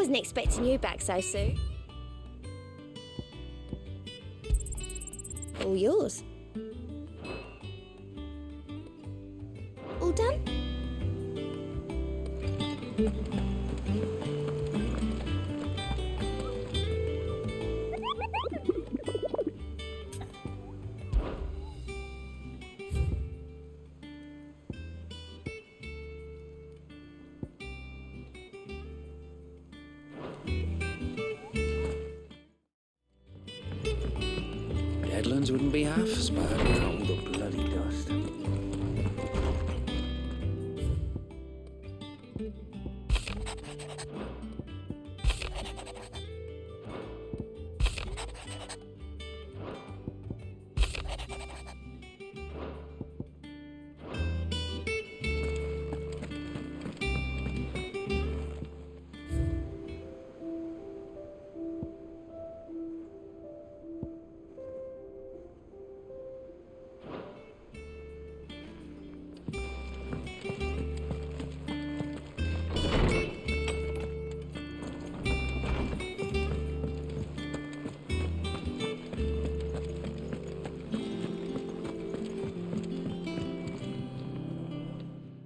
wasn't expecting you back so soon. All yours. All done? Headlands wouldn't be half as bad without all the bloody dust.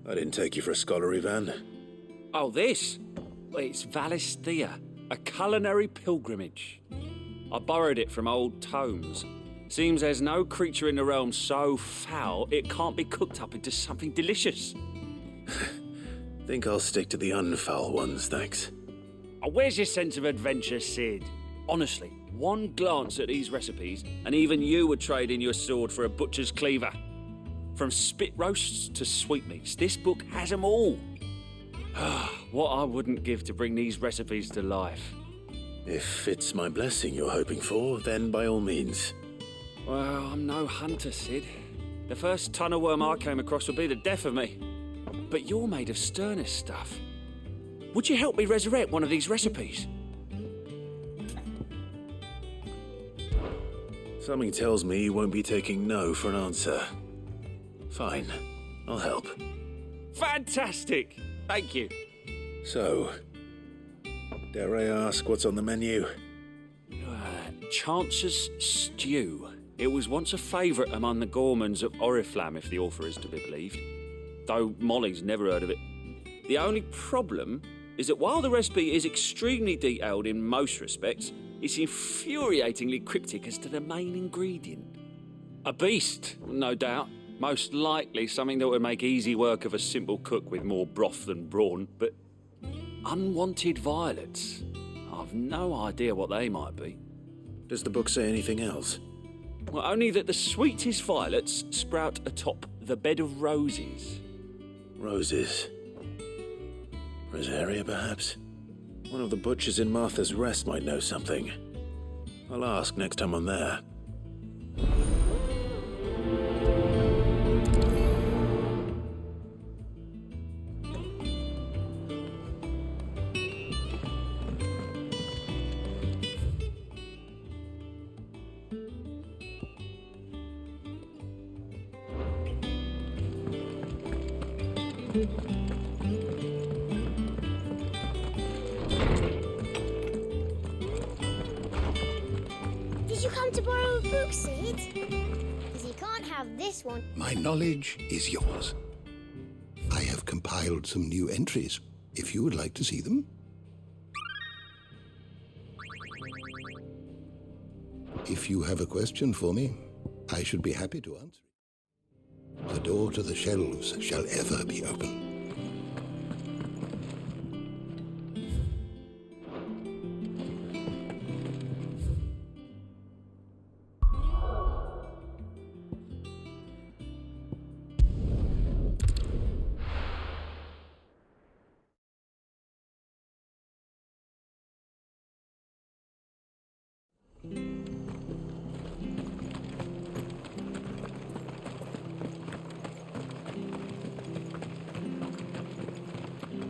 I didn't take you for a scholarly van. Oh, this? Well, it's Valisthea, a culinary pilgrimage. I borrowed it from old tomes. Seems there's no creature in the realm so foul it can't be cooked up into something delicious. Think I'll stick to the unfoul ones, thanks. Oh, where's your sense of adventure, Sid? Honestly, one glance at these recipes, and even you would trade in your sword for a butcher's cleaver. From spit roasts to sweetmeats, this book has them all. What I wouldn't give to bring these recipes to life. If it's my blessing you're hoping for, then by all means. Well, I'm no hunter, Sid. The first tunnel worm I came across would be the death of me. But you're made of sterner stuff. Would you help me resurrect one of these recipes? Something tells me you won't be taking no for an answer. Fine, I'll help. Fantastic! Thank you. So, dare I ask what's on the menu? Chance's Stew. It was once a favourite among the gourmands of Oriflamme, if the author is to be believed. Though Molly's never heard of it. The only problem is that while the recipe is extremely detailed in most respects, it's infuriatingly cryptic as to the main ingredient. A beast, no doubt. Most likely something that would make easy work of a simple cook with more broth than brawn, but unwanted violets. I've no idea what they might be. Does the book say anything else? Well, only that the sweetest violets sprout atop the bed of roses. Roses. Rosaria, perhaps? One of the butchers in Martha's Rest might know something. I'll ask next time I'm there. Did you come to borrow a book, Sid? Because you can't have this one. My knowledge is yours. I have compiled some new entries, if you would like to see them. If you have a question for me, I should be happy to answer it. The door to the shelves shall ever be open.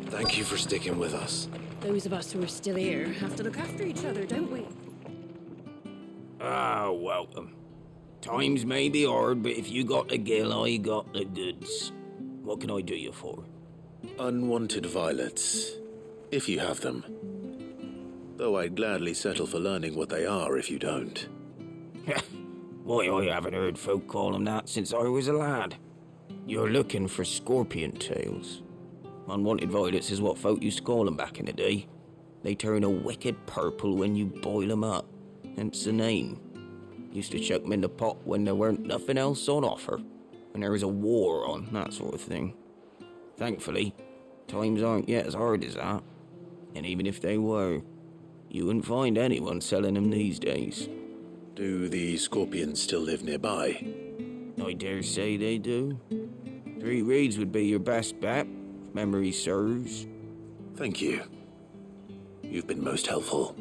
Thank you for sticking with us. Those of us who are still here have to look after each other, don't we? Ah, welcome. Times may be hard, but if you got the gill, I got the goods. What can I do you for? Unwanted violets, if you have them. Though I'd gladly settle for learning what they are if you don't. Why, I haven't heard folk call them that since I was a lad. You're looking for scorpion tails. Unwanted violets is what folk used to call them back in the day. They turn a wicked purple when you boil them up, hence the name. Used to chuck them in the pot when there weren't nothing else on offer, when there was a war on, that sort of thing. Thankfully, times aren't yet as hard as that. And even if they were, you wouldn't find anyone selling them these days. Do the scorpions still live nearby? I dare say they do. 3 reeds would be your best bet, if memory serves. Thank you. You've been most helpful.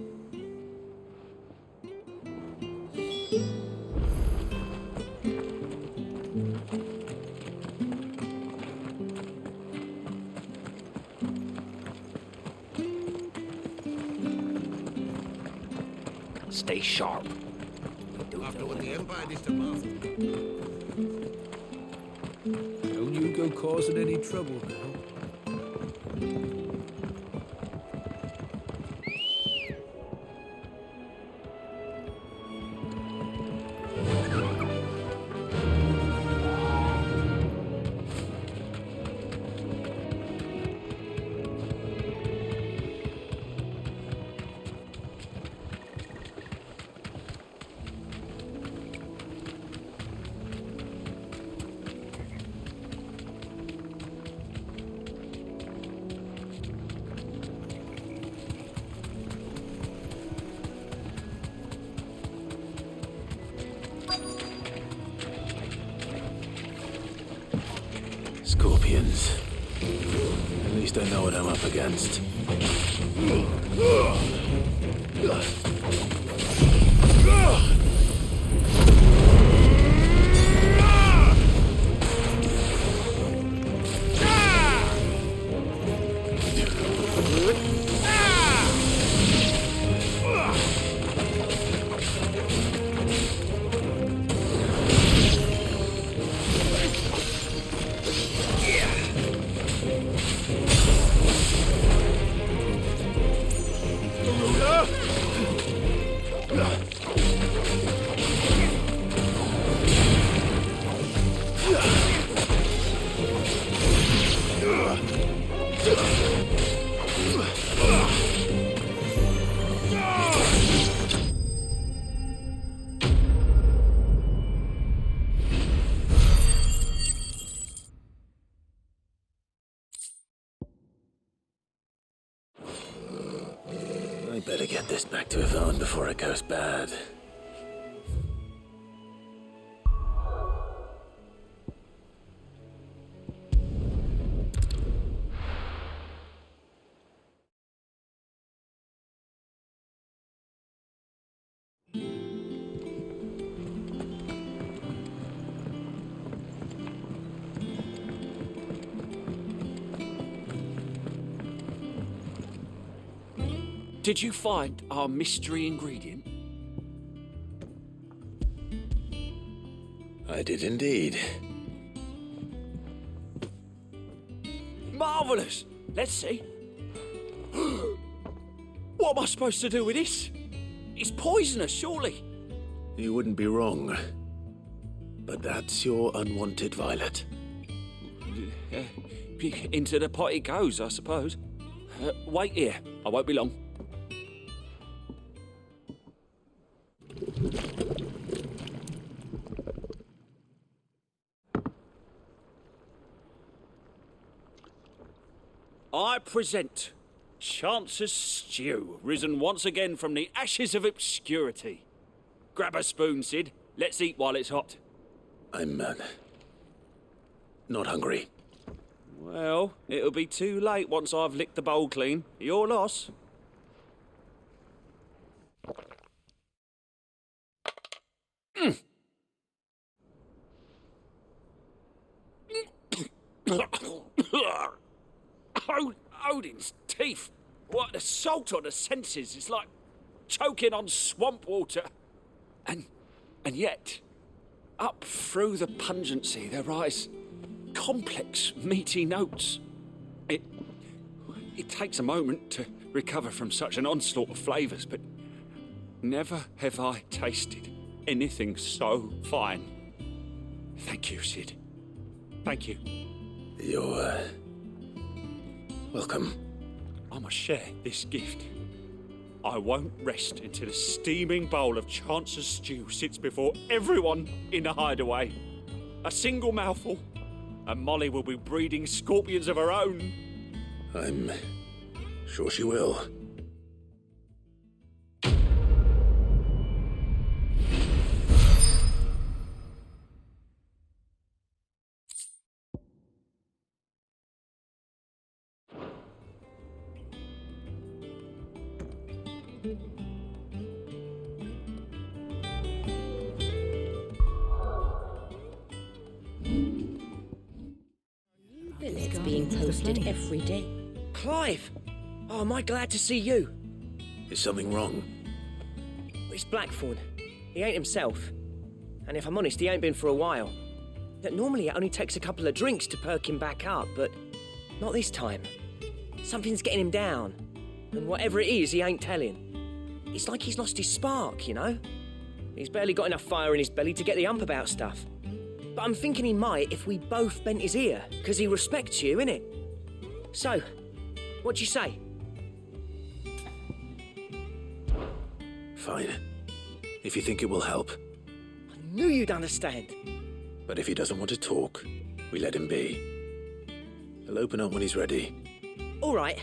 Stay sharp. After what the Empire did to Martha. Don't you go causing any trouble now. Scorpions. At least I know what I'm up against. I better get this back to Yvonne before it goes bad. Did you find our mystery ingredient? I did indeed. Marvellous! Let's see. What am I supposed to do with this? It's poisonous, surely. You wouldn't be wrong. But that's your unwanted violet. Into the pot it goes, I suppose. Wait here. I won't be long. I present Chance's Stew, risen once again from the ashes of obscurity. Grab a spoon, Sid. Let's eat while it's hot. I'm, not hungry. Well, it'll be too late once I've licked the bowl clean. Your loss. Odin's teeth. What an assault on the senses. It's like choking on swamp water. And yet, up through the pungency there rise complex, meaty notes. It takes a moment to recover from such an onslaught of flavours, but never have I tasted anything so fine. Thank you, Sid. Thank you. You're, welcome. I must share this gift. I won't rest until a steaming bowl of Chance's stew sits before everyone in the hideaway. A single mouthful, and Molly will be breeding scorpions of her own. I'm sure she will. It's being posted every day. Clive! Oh, am I glad to see you? Is something wrong? It's Blackthorn. He ain't himself. And if I'm honest, he ain't been for a while. That normally it only takes a couple of drinks to perk him back up, but not this time. Something's getting him down. And whatever it is, he ain't telling. It's like he's lost his spark, you know? He's barely got enough fire in his belly to get the ump about stuff. But I'm thinking he might if we both bent his ear, because he respects you, innit? So, what do you say? Fine. If you think it will help. I knew you'd understand. But if he doesn't want to talk, we let him be. He'll open up when he's ready. All right.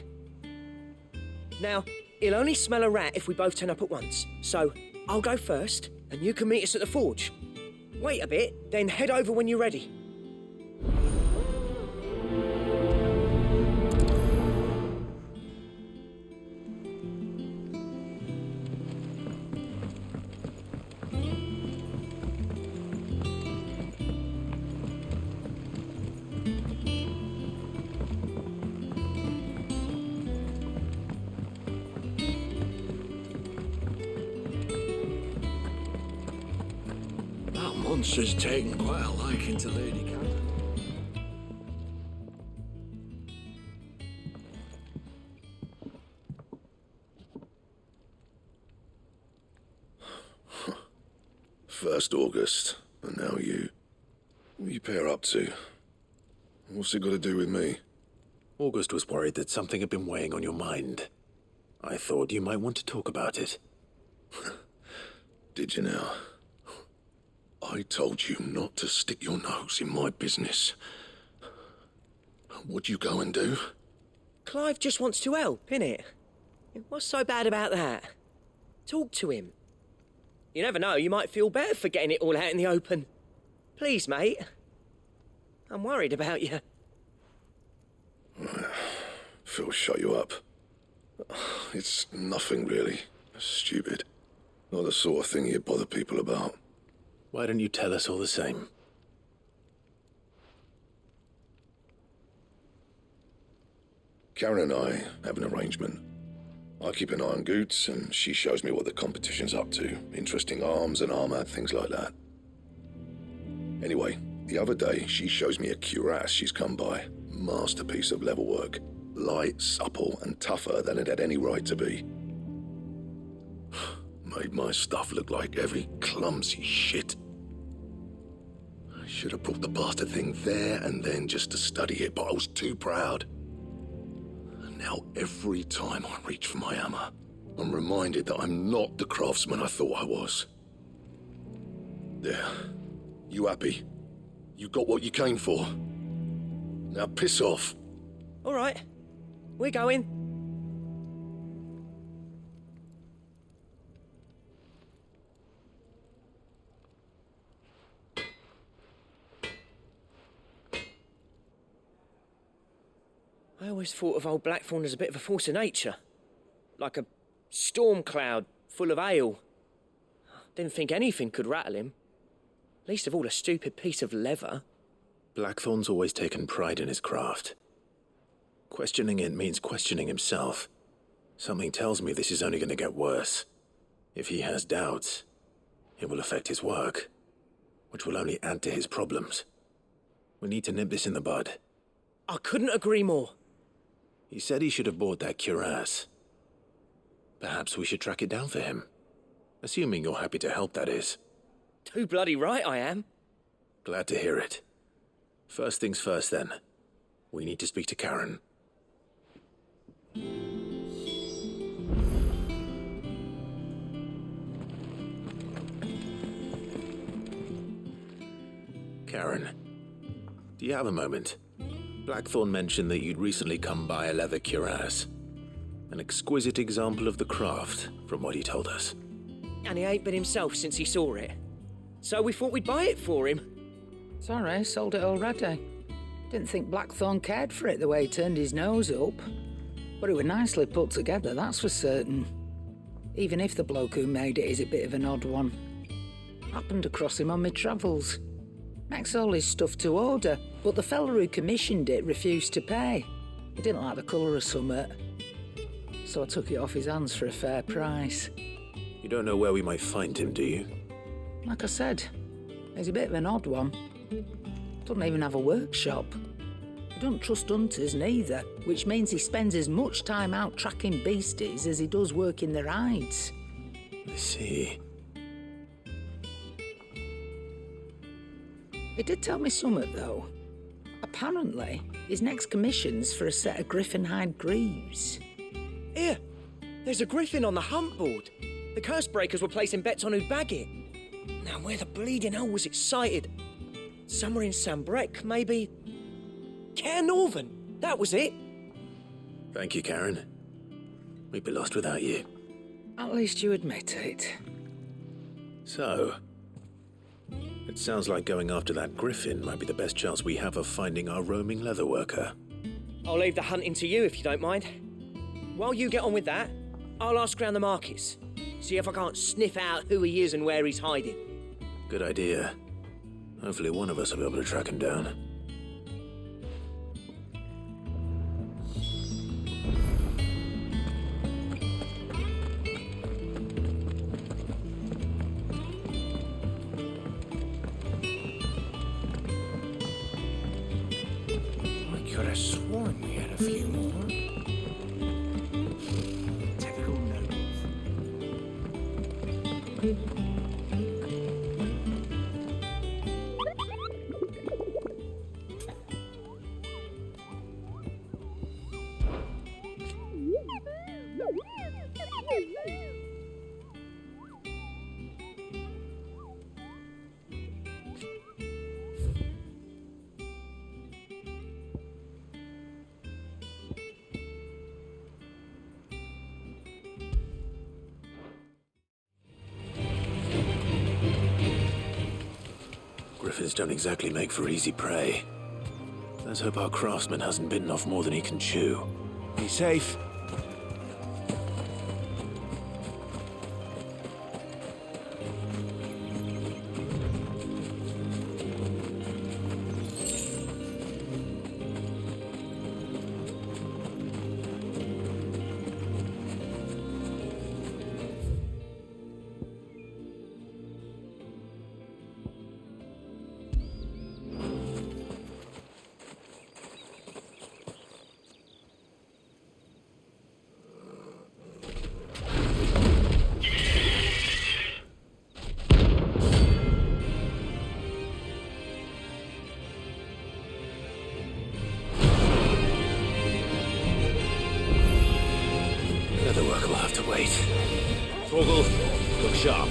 Now, he'll only smell a rat if we both turn up at once. So, I'll go first, and you can meet us at the forge. Wait a bit, then head over when you're ready. Monster's taken quite a liking to Lady Catherine. First August, and now you. What are you pair up to? What's it got to do with me? August was worried that something had been weighing on your mind. I thought you might want to talk about it. Did you now? I told you not to stick your nose in my business. What'd you go and do? Clive just wants to help, innit? What's so bad about that? Talk to him. You never know, you might feel better for getting it all out in the open. Please, mate. I'm worried about you. Phil shut you up. It's nothing really. Stupid. Not the sort of thing you bother people about. Why don't you tell us all the same? Karen and I have an arrangement. I keep an eye on Goots, and she shows me what the competition's up to. Interesting arms and armor, things like that. Anyway, the other day, she shows me a cuirass she's come by. Masterpiece of level work. Light, supple, and tougher than it had any right to be. Made my stuff look like heavy, clumsy shit. I should have brought the bastard thing there and then just to study it, but I was too proud. And now every time I reach for my hammer, I'm reminded that I'm not the craftsman I thought I was. There. You happy? You got what you came for. Now piss off. All right. We're going. I always thought of old Blackthorn as a bit of a force of nature. Like a storm cloud full of ale. Didn't think anything could rattle him. Least of all a stupid piece of leather. Blackthorn's always taken pride in his craft. Questioning it means questioning himself. Something tells me this is only going to get worse. If he has doubts, it will affect his work, which will only add to his problems. We need to nip this in the bud. I couldn't agree more. He said he should have bought that cuirass. Perhaps we should track it down for him. Assuming you're happy to help, that is. Too bloody right I am. Glad to hear it. First things first, then. We need to speak to Karen. Karen, do you have a moment? Blackthorn mentioned that you'd recently come by a leather cuirass. An exquisite example of the craft, from what he told us. And he ain't been himself since he saw it. So we thought we'd buy it for him. Sorry, sold it already. Didn't think Blackthorn cared for it the way he turned his nose up. But it was nicely put together, that's for certain. Even if the bloke who made it is a bit of an odd one. Happened across him on my travels. Makes all his stuff to order, but the fella who commissioned it refused to pay. He didn't like the colour of summit. So I took it off his hands for a fair price. You don't know where we might find him, do you? Like I said, he's a bit of an odd one. Doesn't even have a workshop. He doesn't trust hunters neither, which means he spends as much time out tracking beasties as he does working their hides. I see. He did tell me something, though. Apparently, his next commission's for a set of griffin hide greaves. Here, there's a griffin on the hunt board. The curse breakers were placing bets on who'd bag it. Now, where the bleeding hell was it sighted? Somewhere in Sambrec, maybe. Care Northern, that was it. Thank you, Karen. We'd be lost without you. At least you admit it. So, it sounds like going after that griffin might be the best chance we have of finding our roaming leatherworker. I'll leave the hunting to you if you don't mind. While you get on with that, I'll ask round the markets. See if I can't sniff out who he is and where he's hiding. Good idea. Hopefully one of us will be able to track him down. I could have sworn we had a few more. Typical nobles. Griffins don't exactly make for easy prey. Let's hope our craftsman hasn't bitten off more than he can chew. Be safe. Leatherwork will have to wait. Morbol, look sharp.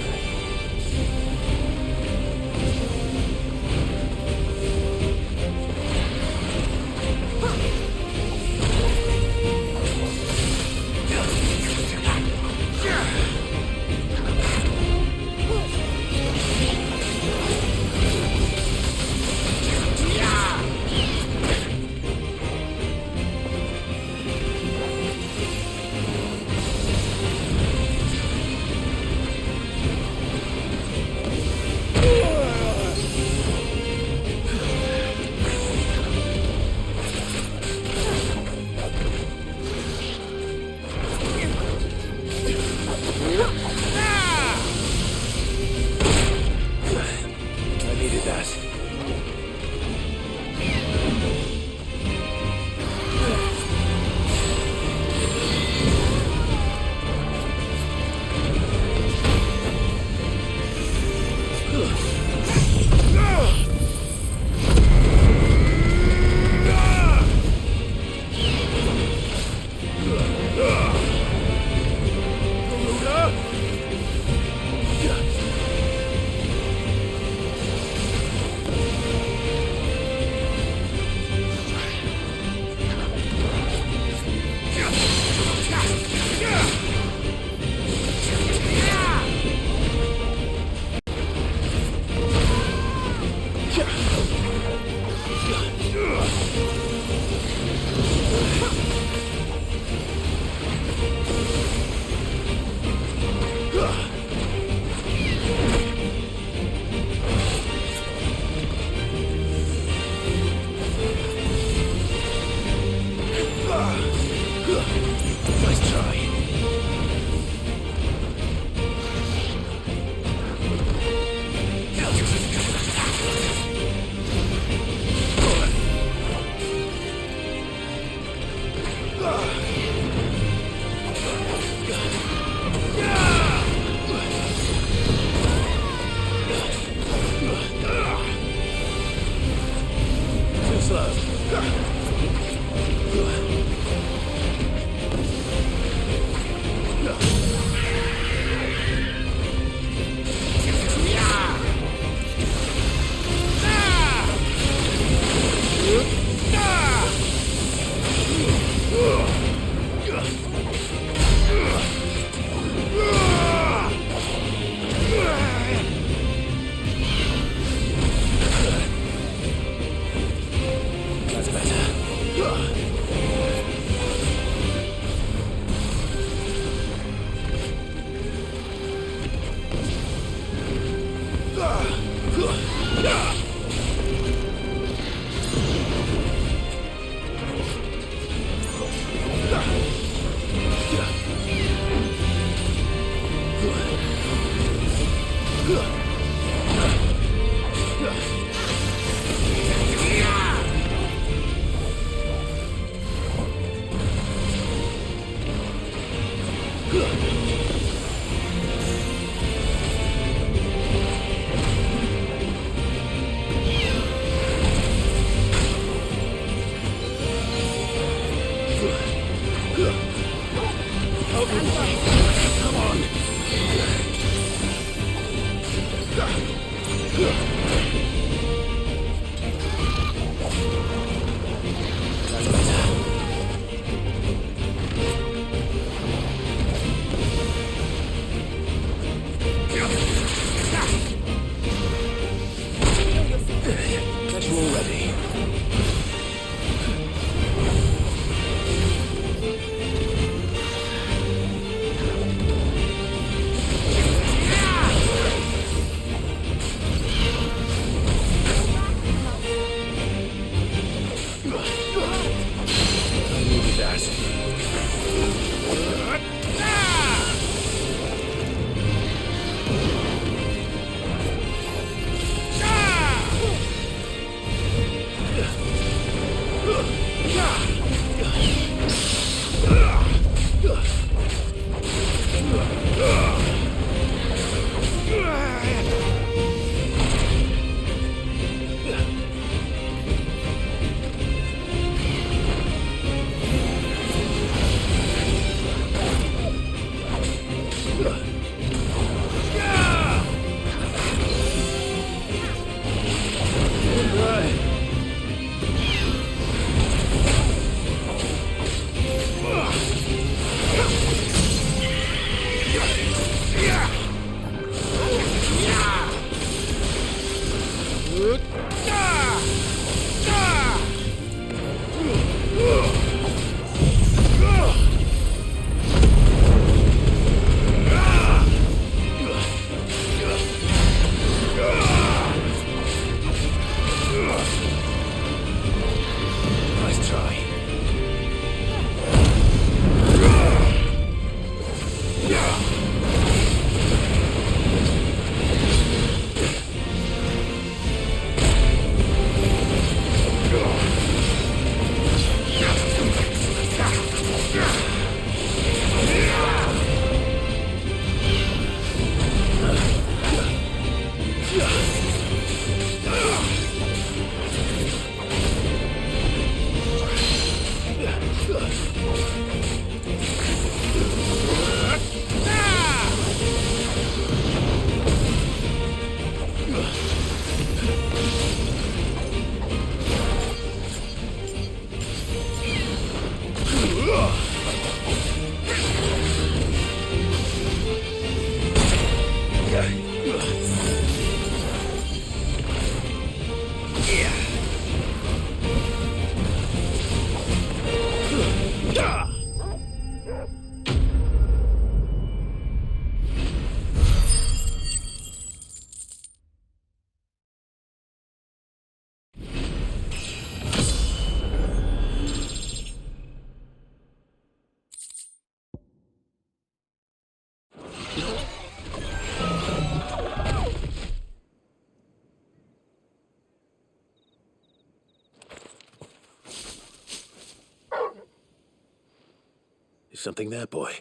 Is something there, boy?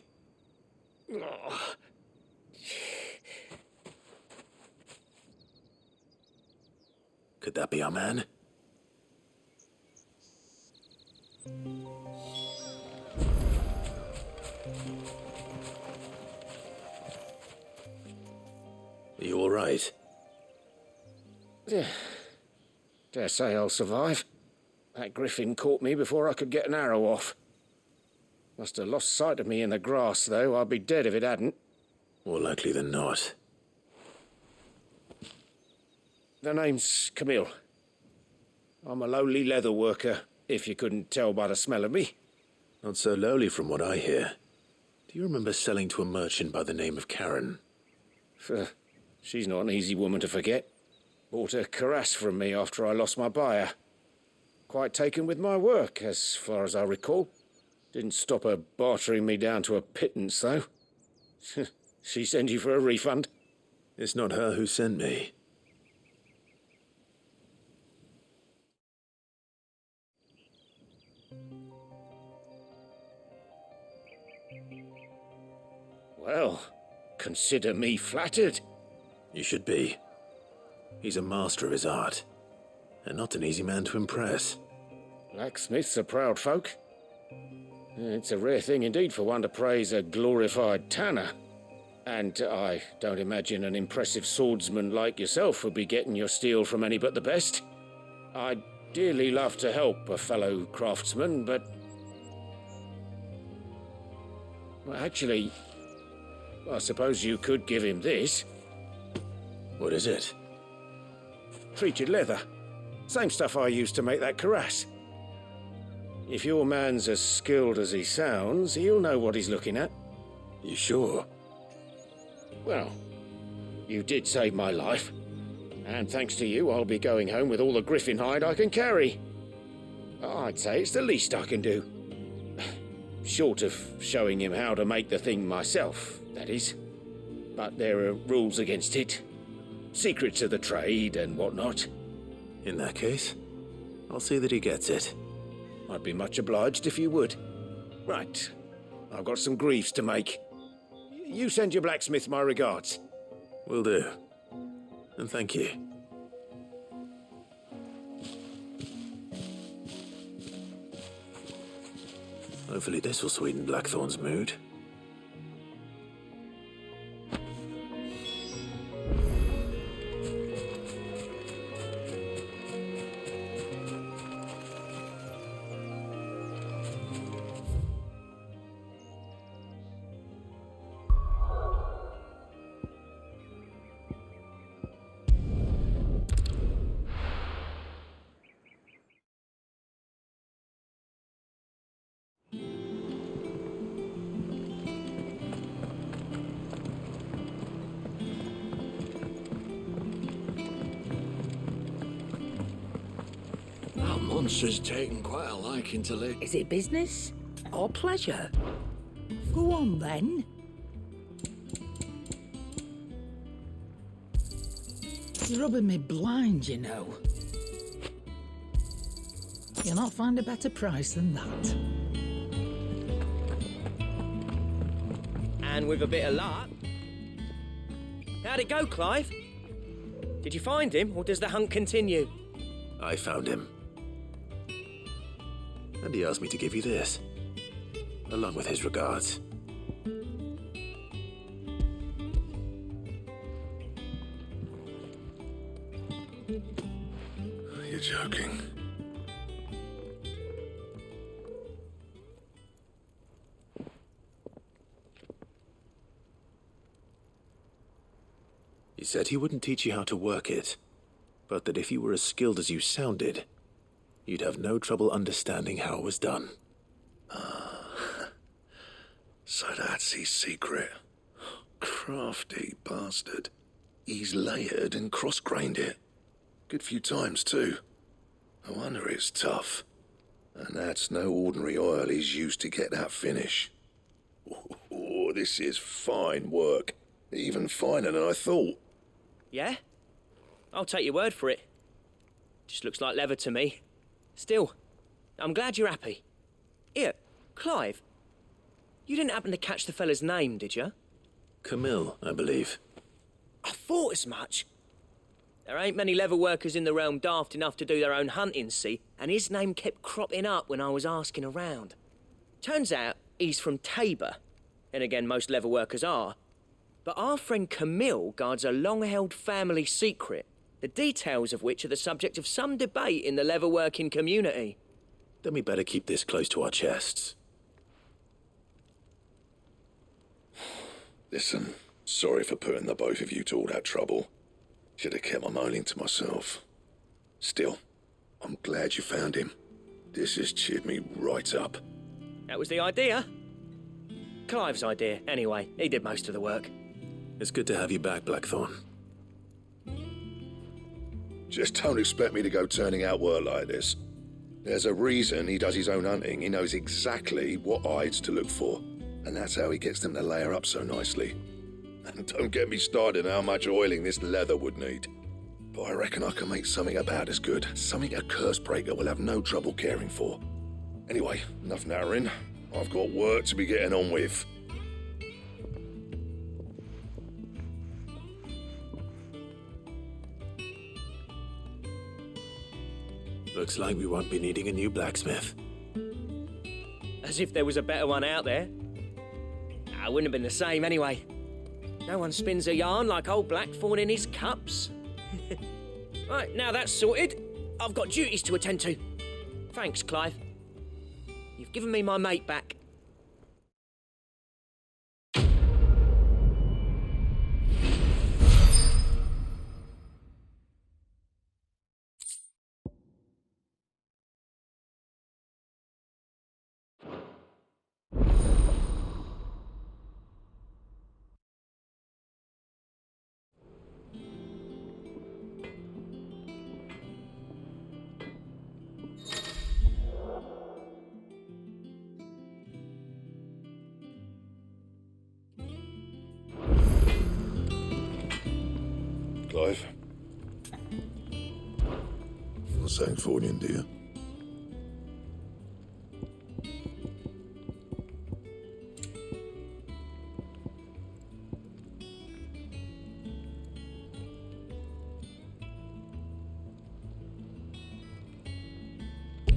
Could that be our man? Are you all right? Dare say I'll survive. That griffin caught me before I could get an arrow off. Must have lost sight of me in the grass, though. I'd be dead if it hadn't. More likely than not. The name's Camille. I'm a lowly leather worker, if you couldn't tell by the smell of me. Not so lowly from what I hear. Do you remember selling to a merchant by the name of Karen? She's not an easy woman to forget. Bought a cuirass from me after I lost my buyer. Quite taken with my work, as far as I recall. Didn't stop her bartering me down to a pittance, though. She sent you for a refund? It's not her who sent me. Well, consider me flattered. You should be. He's a master of his art, and not an easy man to impress. Blacksmiths are proud folk. It's a rare thing indeed for one to praise a glorified tanner. And I don't imagine an impressive swordsman like yourself would be getting your steel from any but the best. I'd dearly love to help a fellow craftsman, but... Well, actually, I suppose you could give him this. What is it? Treated leather. Same stuff I used to make that cuirass. If your man's as skilled as he sounds, he'll know what he's looking at. You sure? Well, you did save my life. And thanks to you, I'll be going home with all the griffin hide I can carry. I'd say it's the least I can do. Short of showing him how to make the thing myself, that is. But there are rules against it. Secrets of the trade and whatnot. In that case, I'll see that he gets it. I'd be much obliged if you would. Right. I've got some greaves to make. You send your blacksmith my regards. Will do. And thank you. Hopefully this will sweeten Blackthorn's mood. Monster's taken quite a liking to Lick. Is it business or pleasure? Go on, then. You're rubbing me blind, you know. You'll not find a better price than that. And with a bit of luck... How'd it go, Clive? Did you find him, or does the hunt continue? I found him. And he asked me to give you this, along with his regards. You're joking. He said he wouldn't teach you how to work it, but that if you were as skilled as you sounded, you'd have no trouble understanding how it was done. So that's his secret. Crafty bastard. He's layered and cross-grained it. Good few times, too. No wonder it's tough. And that's no ordinary oil he's used to get that finish. Oh, this is fine work. Even finer than I thought. Yeah? I'll take your word for it. Just looks like leather to me. Still, I'm glad you're happy. Here, Clive, you didn't happen to catch the fella's name, did you? Camille, I believe. I thought as much. There ain't many leather workers in the realm daft enough to do their own hunting, see, and his name kept cropping up when I was asking around. Turns out he's from Tabor, and again most leather workers are. But our friend Camille guards a long-held family secret, the details of which are the subject of some debate in the leather-working community. Then we better keep this close to our chests. Listen, sorry for putting the both of you to all that trouble. Should have kept my moaning to myself. Still, I'm glad you found him. This has cheered me right up. That was the idea. Clive's idea, anyway. He did most of the work. It's good to have you back, Blackthorn. Just don't expect me to go turning out work like this. There's a reason he does his own hunting. He knows exactly what hides to look for. And that's how he gets them to layer up so nicely. And don't get me started on how much oiling this leather would need. But I reckon I can make something about as good. Something a curse breaker will have no trouble caring for. Anyway, enough nattering. I've got work to be getting on with. Looks like we won't be needing a new blacksmith. As if there was a better one out there. I wouldn't have been the same anyway. No one spins a yarn like old Blackthorn in his cups. Right, now that's sorted, I've got duties to attend to. Thanks, Clive. You've given me my mate back. Clive? What's that for you, dear?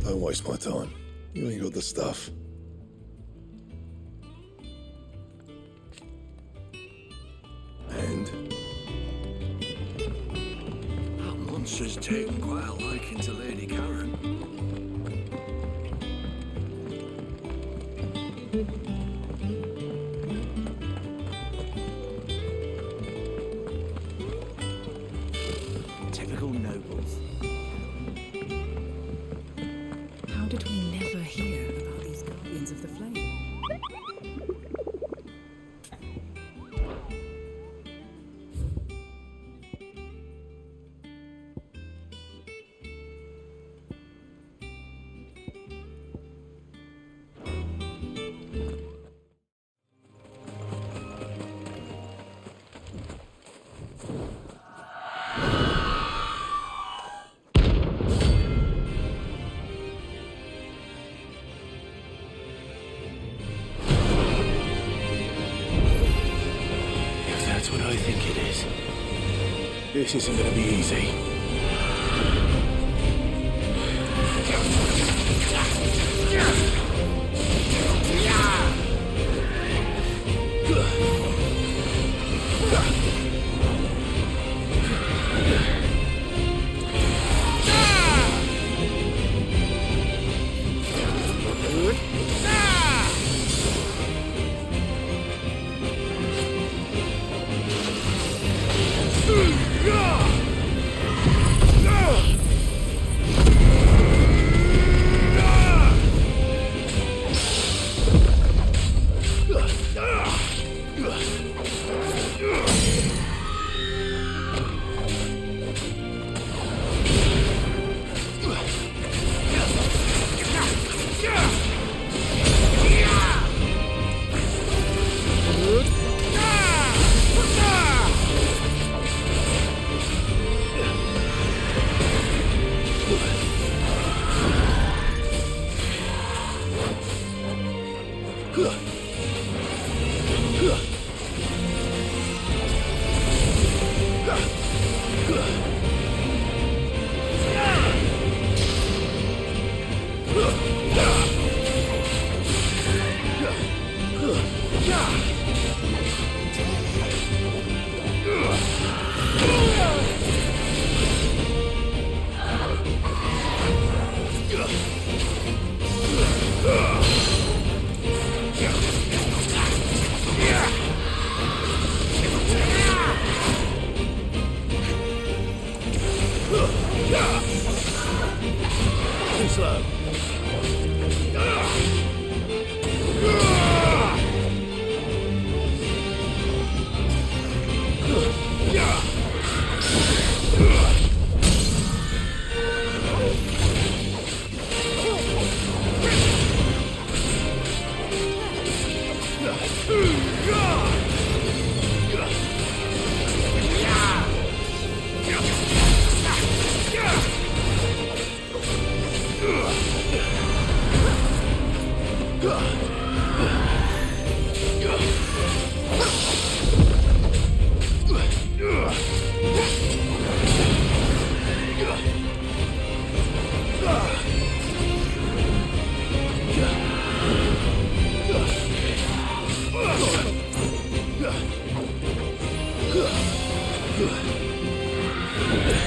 Don't waste my time. You ain't got the stuff. And? That monster's taken quite a liking to Lady Karen. Typical nobles. How did we never hear about these guardians of the flame? That's what I think it is. This isn't gonna be easy.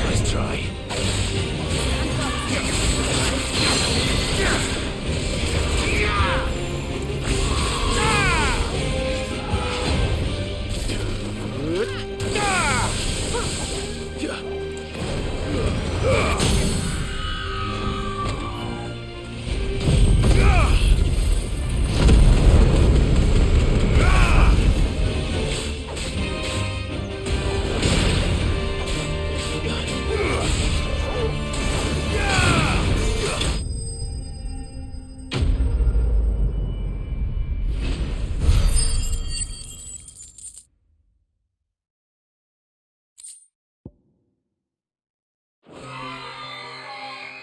Nice try.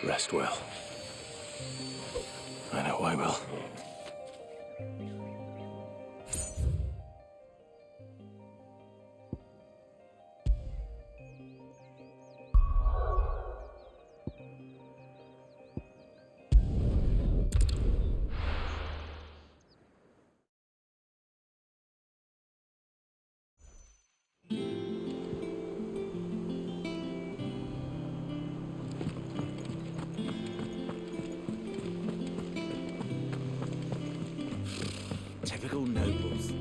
Rest well. I know I will. Typical nobles.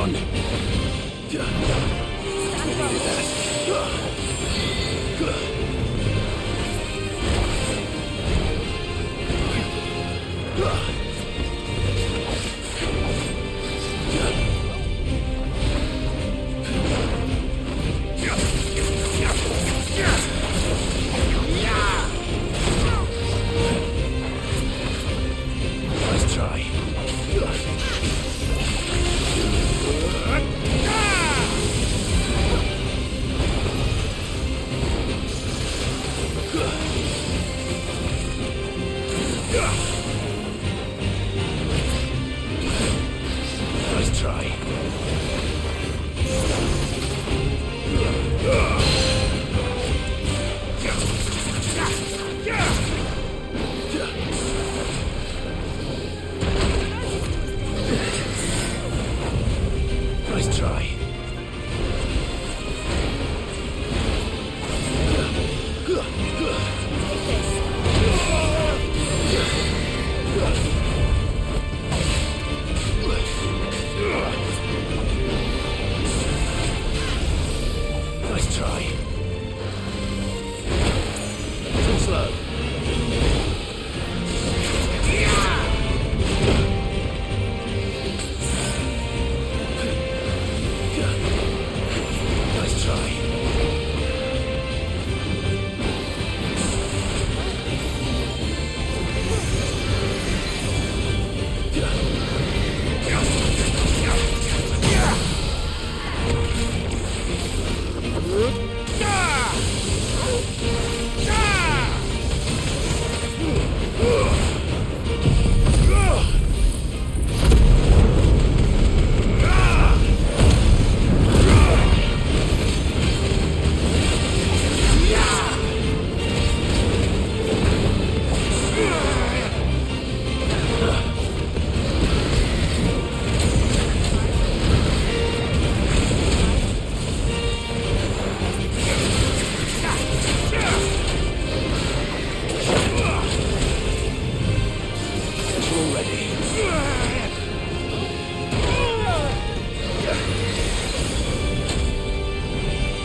on. Nice try. Nice try. Nice try. Nice try. Too slow. Nice try.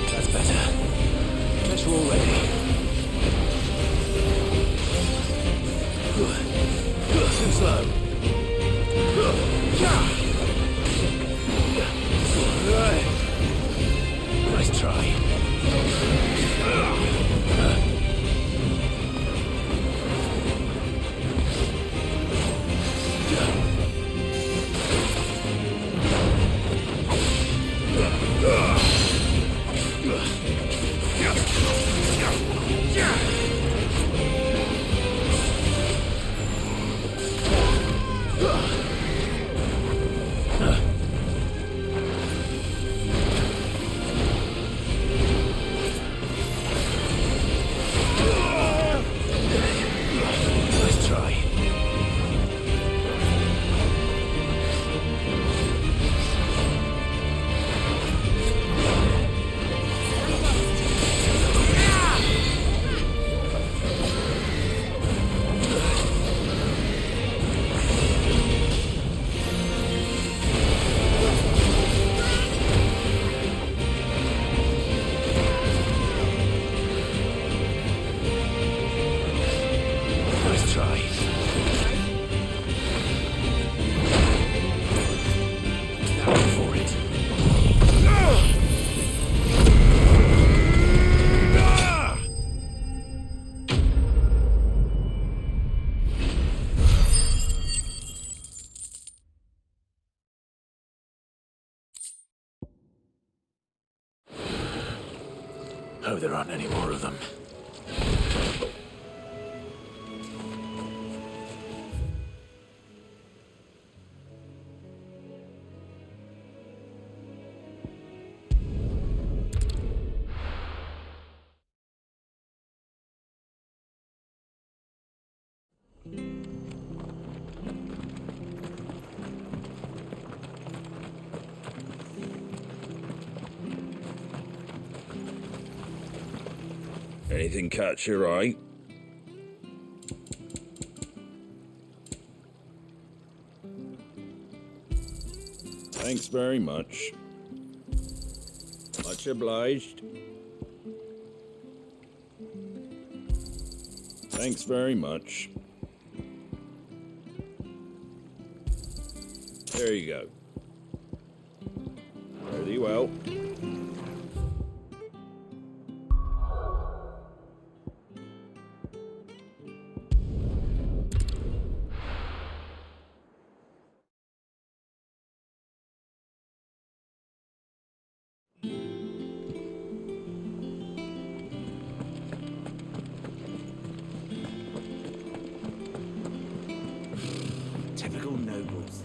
That's better. Better already. Too slow. Nice try. Nice try. Nice try. Now go for it. Hope there aren't any more of them. Anything catch your eye? Thanks very much. Much obliged. Thanks very much. There you go. Fare thee well. Typical nobles.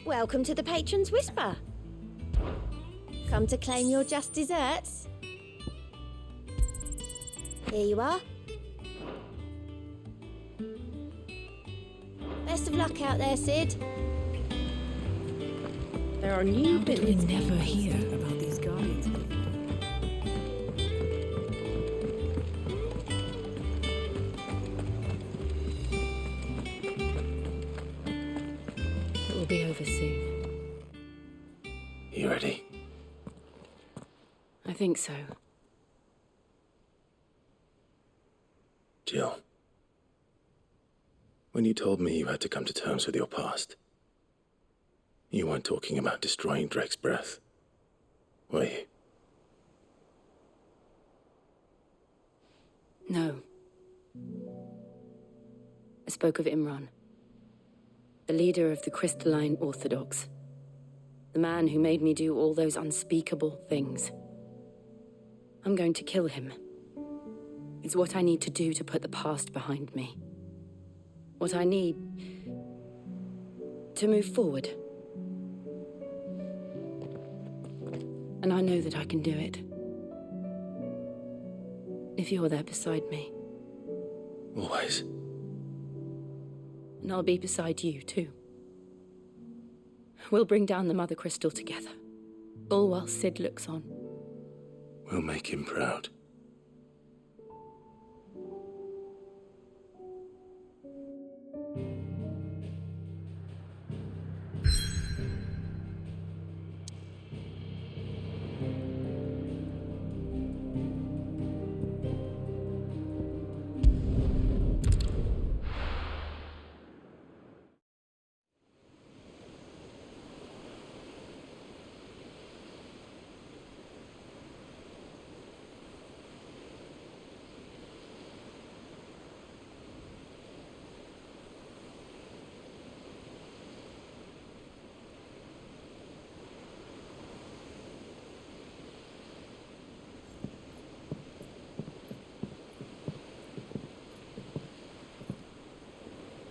Welcome to the Patron's Whisper. Come to claim your just desserts? Here you are. Best of luck out there, Sid. There are new How did we bits. never hear about these guardians before? It will be over soon. You ready? I think so. Jill. When you told me you had to come to terms with your past, you weren't talking about destroying Drake's breath, were you? No. I spoke of Imran, the leader of the Crystalline Orthodox, the man who made me do all those unspeakable things. I'm going to kill him. It's what I need to do to put the past behind me. What I need to move forward. And I know that I can do it. If you're there beside me. Always. And I'll be beside you, too. We'll bring down the Mother Crystal together. All while Sid looks on. We'll make him proud.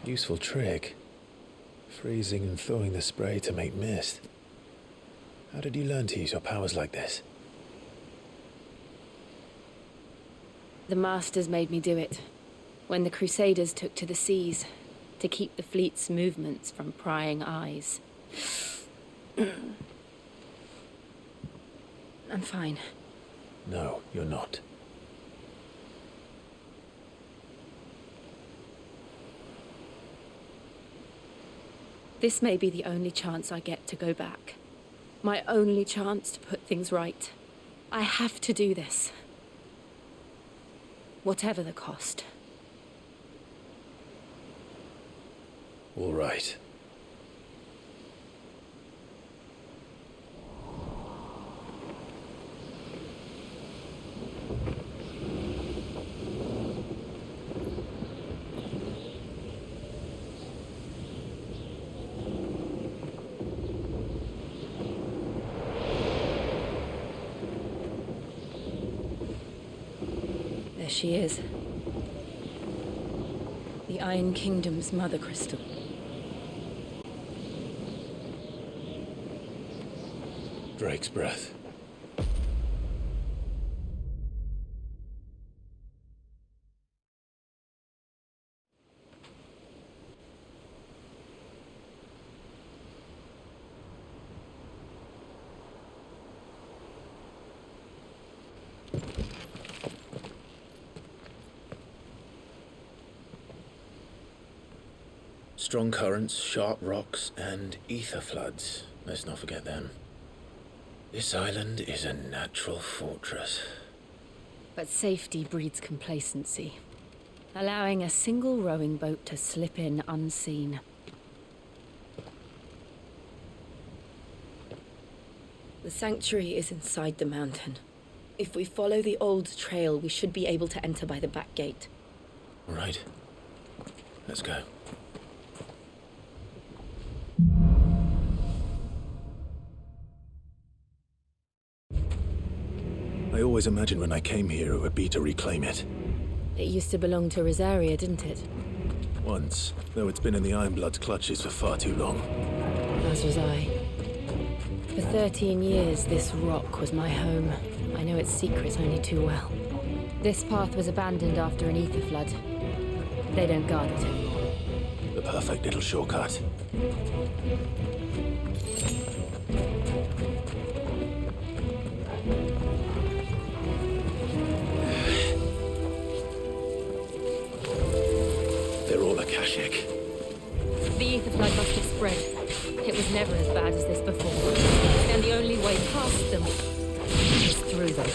Useful trick. Freezing and thawing the spray to make mist. How did you learn to use your powers like this? The Masters made me do it. When the Crusaders took to the seas, to keep the fleet's movements from prying eyes. I'm fine. No, you're not. This may be the only chance I get to go back. My only chance to put things right. I have to do this. Whatever the cost. All right. There she is. The Iron Kingdom's Mother Crystal. Drake's breath. Strong currents, sharp rocks, and ether floods. Let's not forget them. This island is a natural fortress. But safety breeds complacency, allowing a single rowing boat to slip in unseen. The sanctuary is inside the mountain. If we follow the old trail, we should be able to enter by the back gate. Right. Let's go. I always imagined when I came here it would be to reclaim it. It used to belong to Rosaria, didn't it? Once, though it's been in the Ironblood's clutches for far too long. As was I. For 13 years, this rock was my home. I know its secrets only too well. This path was abandoned after an ether flood. They don't guard it anymore. The perfect little shortcut. They're all Akashic. The ether flood must have spread. It was never as bad as this before. And the only way past them is through them.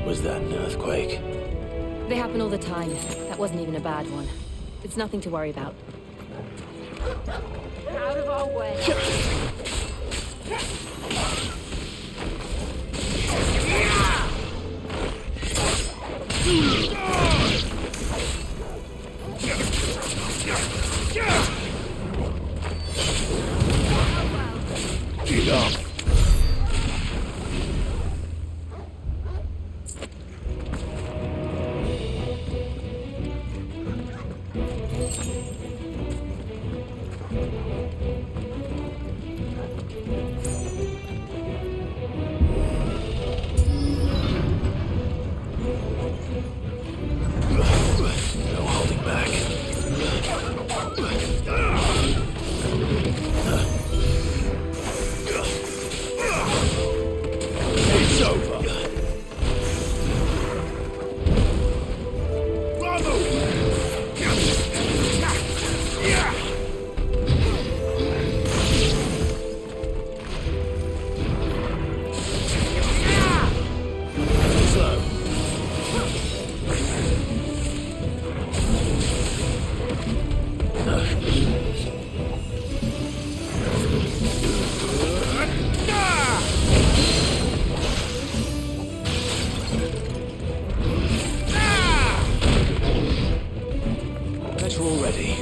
Was that an earthquake? They happen all the time. That wasn't even a bad one. It's nothing to worry about. Out of our way. Get up. No holding back. It's over. Better already.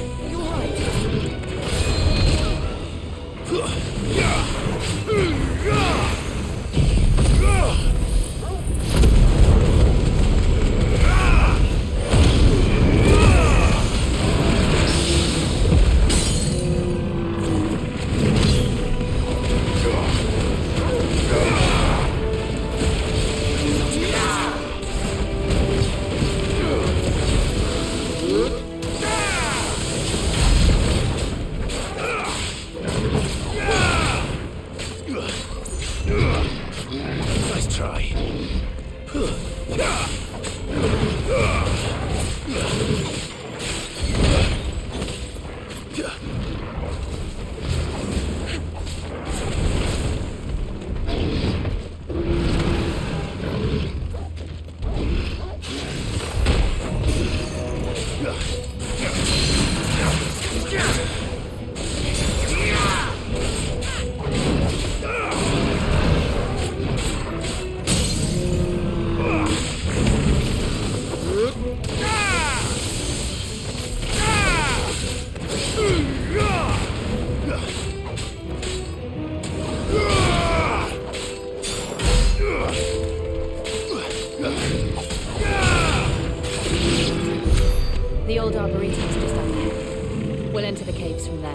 enter the caves from there.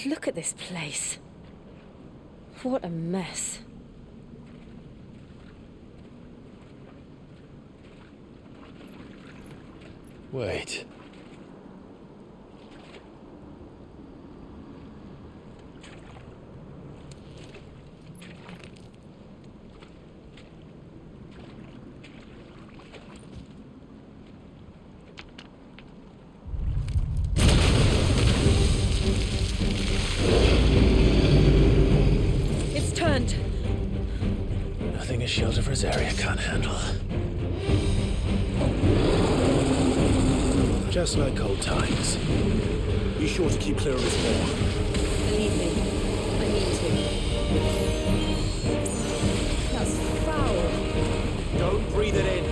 Look at this place. What a mess. Wait. It's turned. Nothing a shelter for his area can't handle. Just like old times. Be sure to keep clear of his wall. Believe me, I need to. That's foul. Don't breathe it in.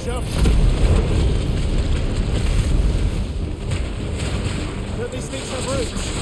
jump. But these things have roots.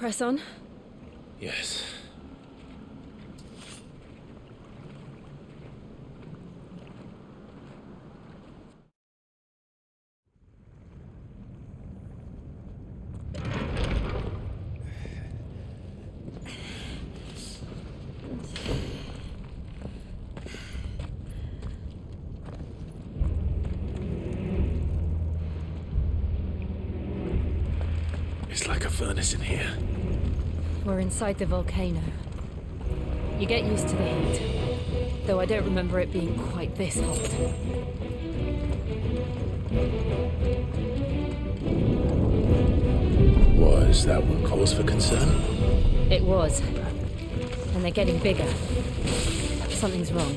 Press on. Yes. It's like a furnace in here. We're inside the volcano. You get used to the heat, though I don't remember it being quite this hot. Was that one cause for concern? It was. And they're getting bigger. Something's wrong.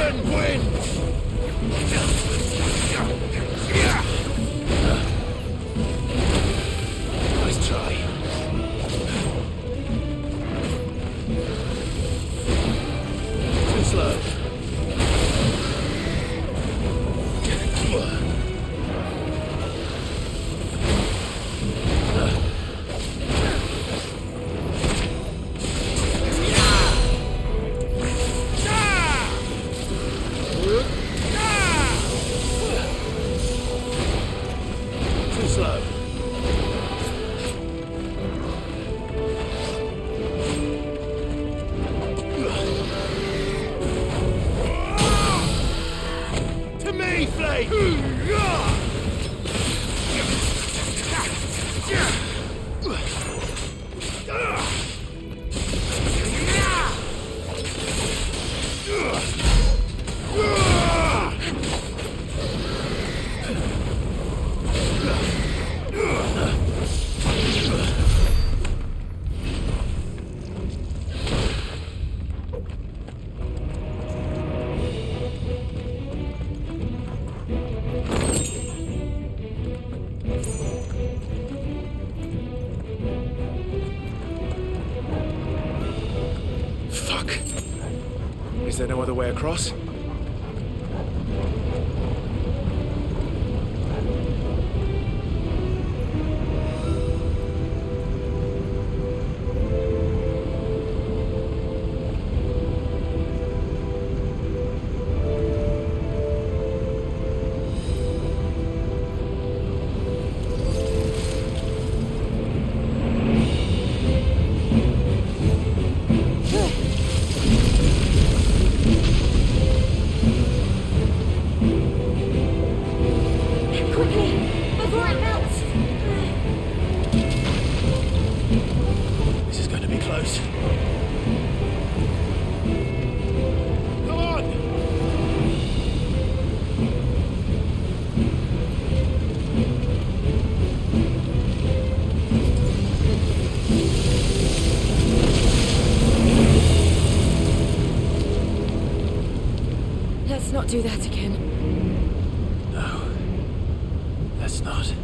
and win! Nice try. Too slow. Too slow. To me, Flake! Fuck. Is there no other way across? Quickly, before it melts! This is going to be close. Come on! Let's not do that again. No. Let's not.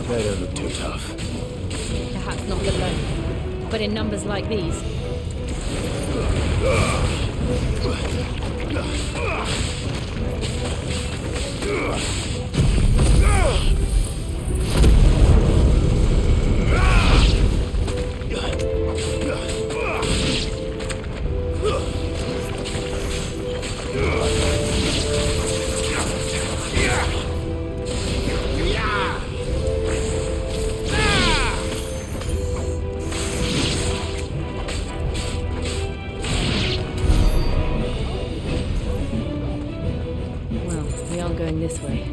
They don't look too tough. Perhaps not alone, but in numbers like these. Well, we aren't going this way.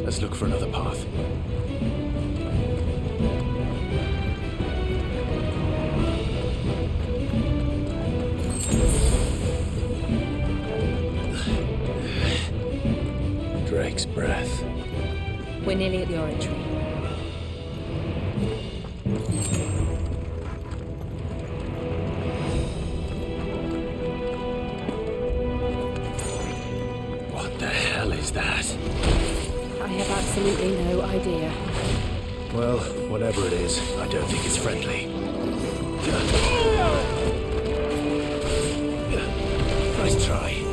Let's look for another path. Drake's breath. We're nearly at the oratory. What the hell is that? I have absolutely no idea. Well, whatever it is, I don't think it's friendly. Nice try.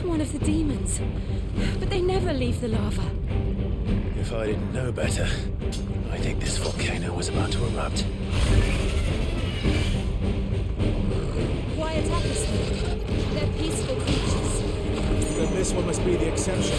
One of the demons. But they never leave the lava. If I didn't know better, I think this volcano was about to erupt. Why attack us then? They're peaceful creatures. Then this one must be the exception.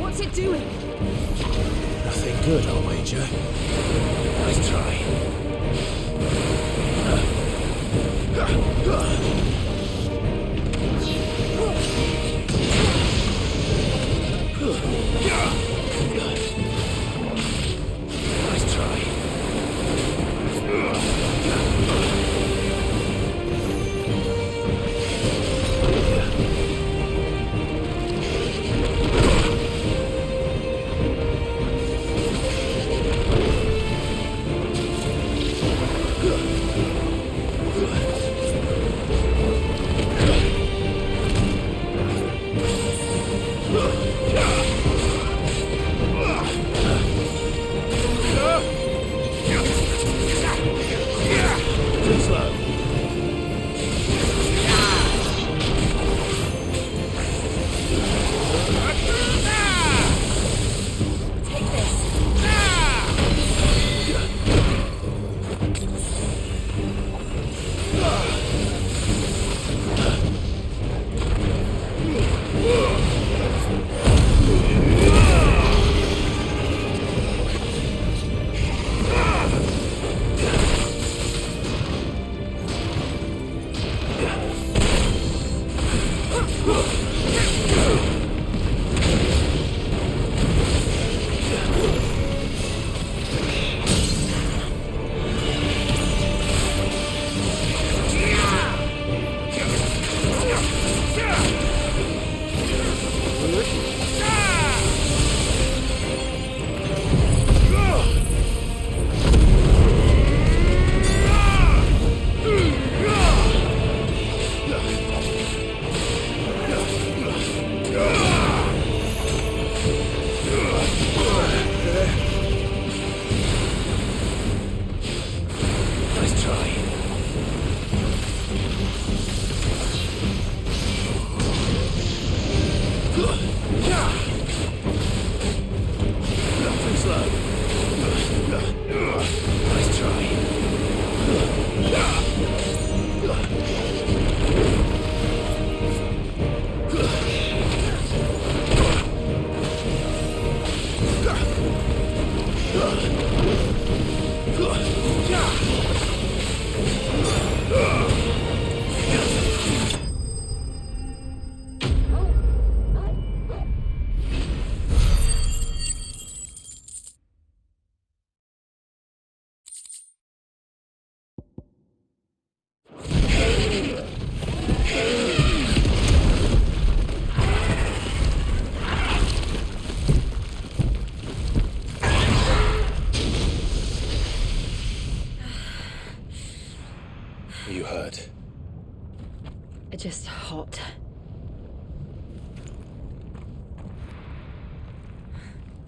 What's it doing? Nothing good, I'll wager. Nice try. Nice try.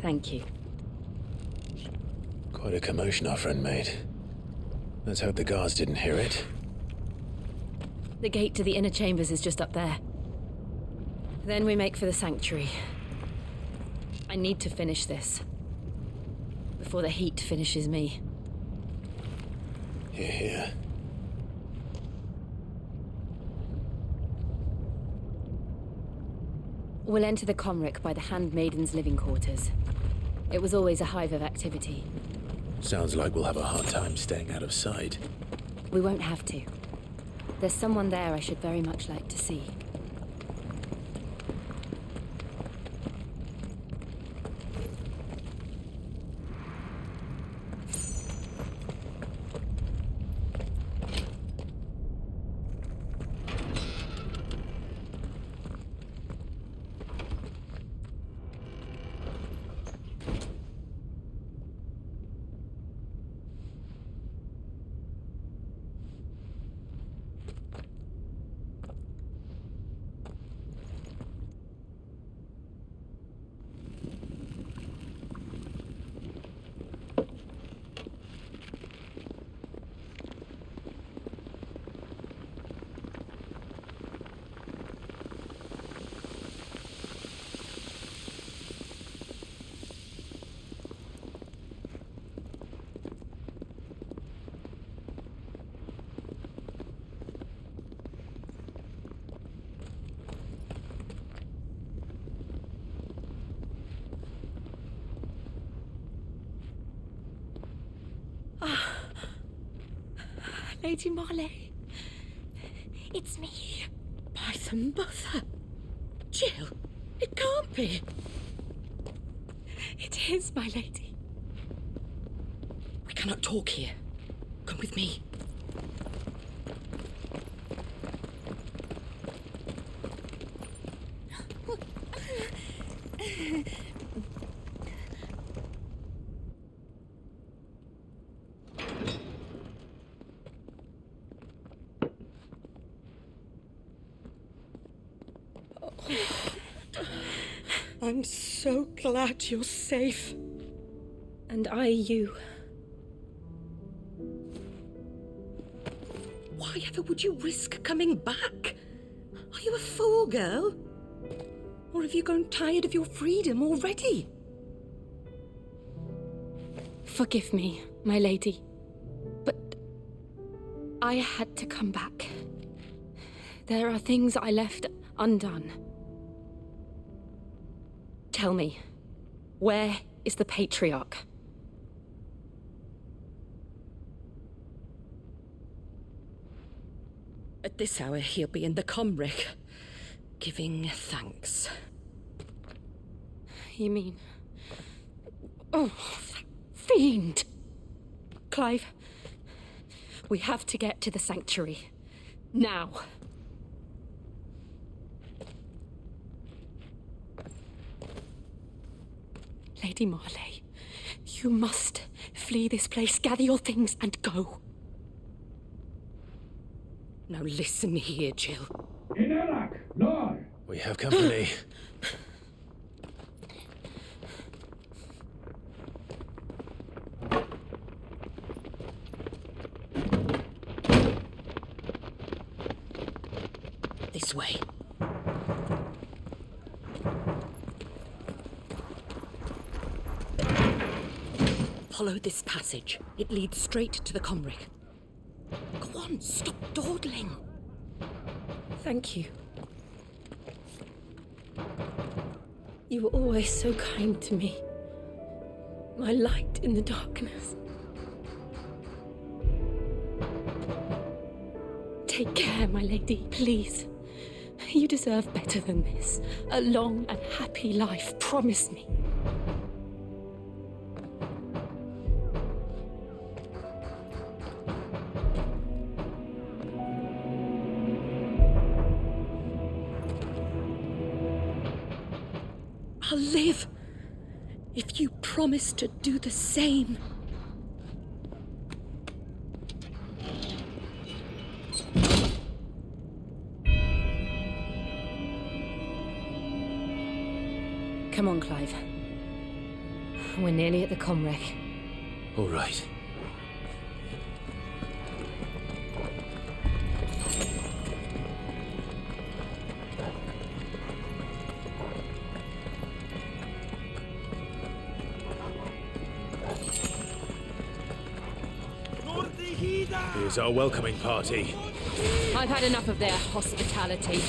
Thank you. Quite a commotion our friend made. Let's hope the guards didn't hear it. The gate to the inner chambers is just up there. Then we make for the sanctuary. I need to finish this. Before the heat finishes me. Hear, hear. We'll enter the Comric by the Handmaiden's living quarters. It was always a hive of activity. Sounds like we'll have a hard time staying out of sight. We won't have to. There's someone there I should very much like to see. Lady Marley, it's me. By the mother. Jill, it can't be. It is, my lady. We cannot talk here. Come with me. I'm so glad you're safe. And I you. Why ever would you risk coming back? Are you a fool, girl? Or have you grown tired of your freedom already? Forgive me, my lady. But I had to come back. There are things I left undone. Tell me, where is the Patriarch? At this hour, he'll be in the Comric, giving thanks. You mean... Oh, that fiend! Clive, we have to get to the sanctuary. Now. Lady Marley, you must flee this place, gather your things and go. Now listen here, Jill. We have company. This way. Follow this passage. It leads straight to the Comric. Go on, stop dawdling. Thank you. You were always so kind to me. My light in the darkness. Take care, my lady, please. You deserve better than this. A long and happy life, promise me. I'll live if you promise to do the same. Come on, Clive. We're nearly at the comwreck. All right. Here's our welcoming party. I've had enough of their hospitality.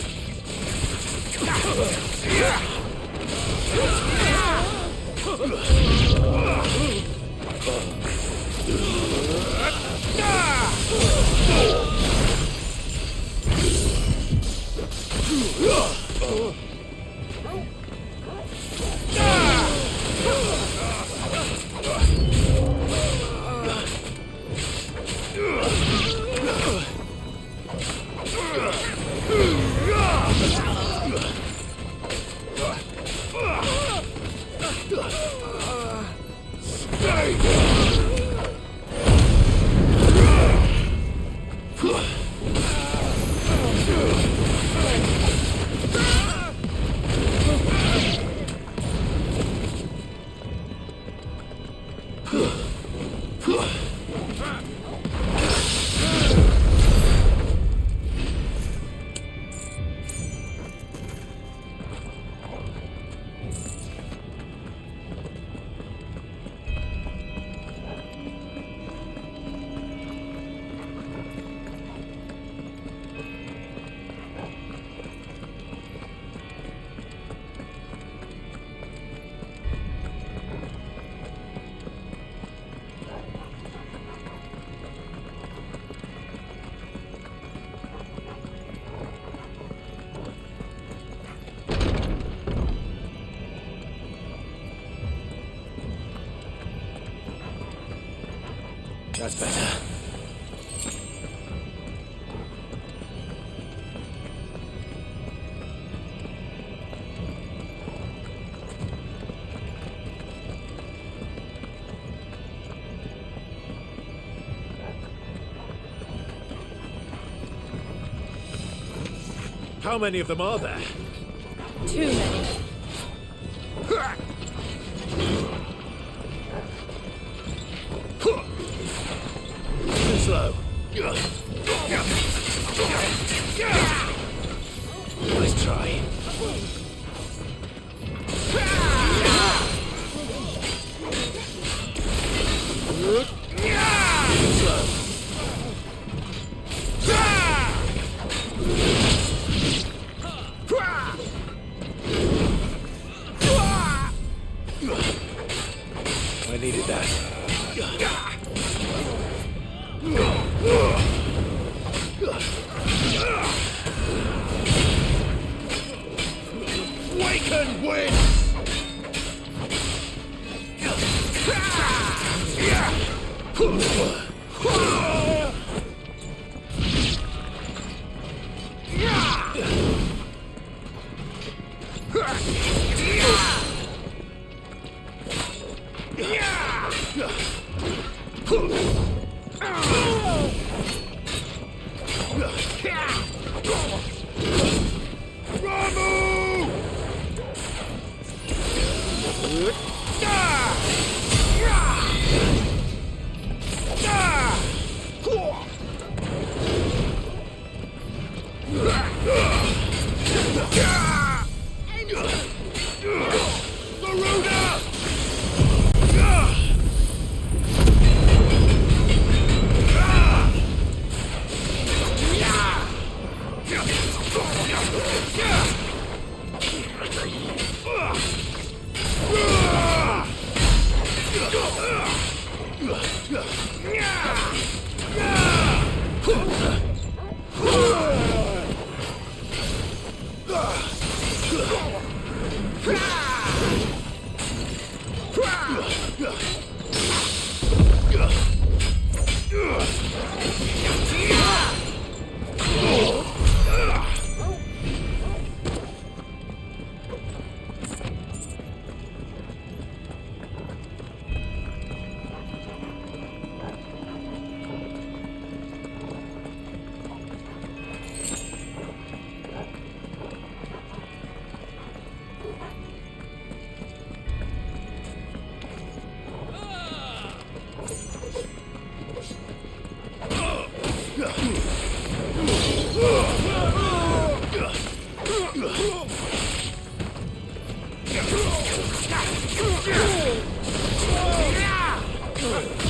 That's better. How many of them are there? Too many. Slow. Nice try. I needed that. Waken wind!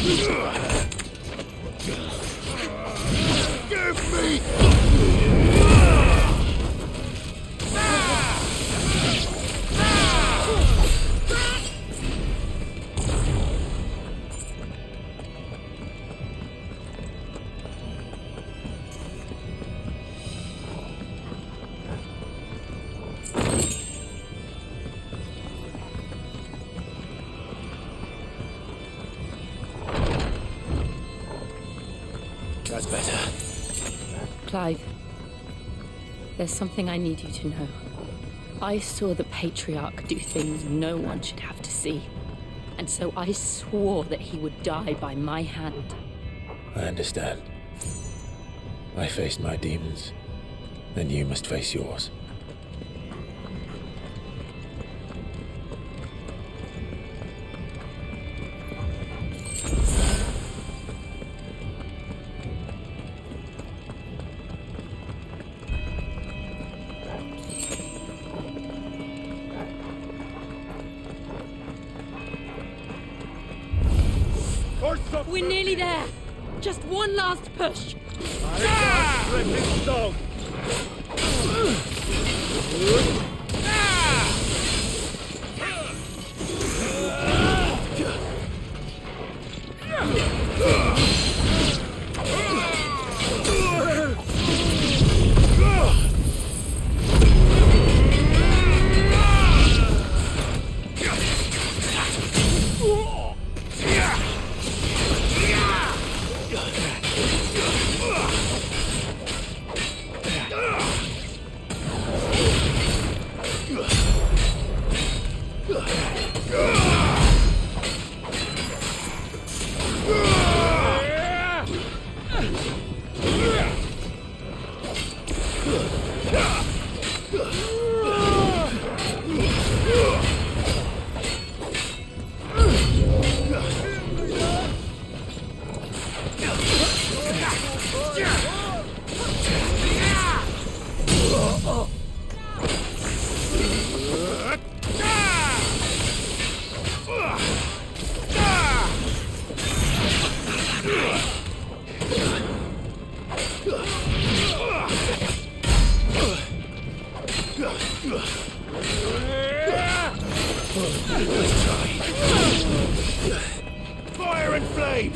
Give me! That's better. Clive, there's something I need you to know. I saw the Patriarch do things no one should have to see. And so I swore that he would die by my hand. I understand. I faced my demons. Then you must face yours. We're nearly there. Just one last push. Fire and flame!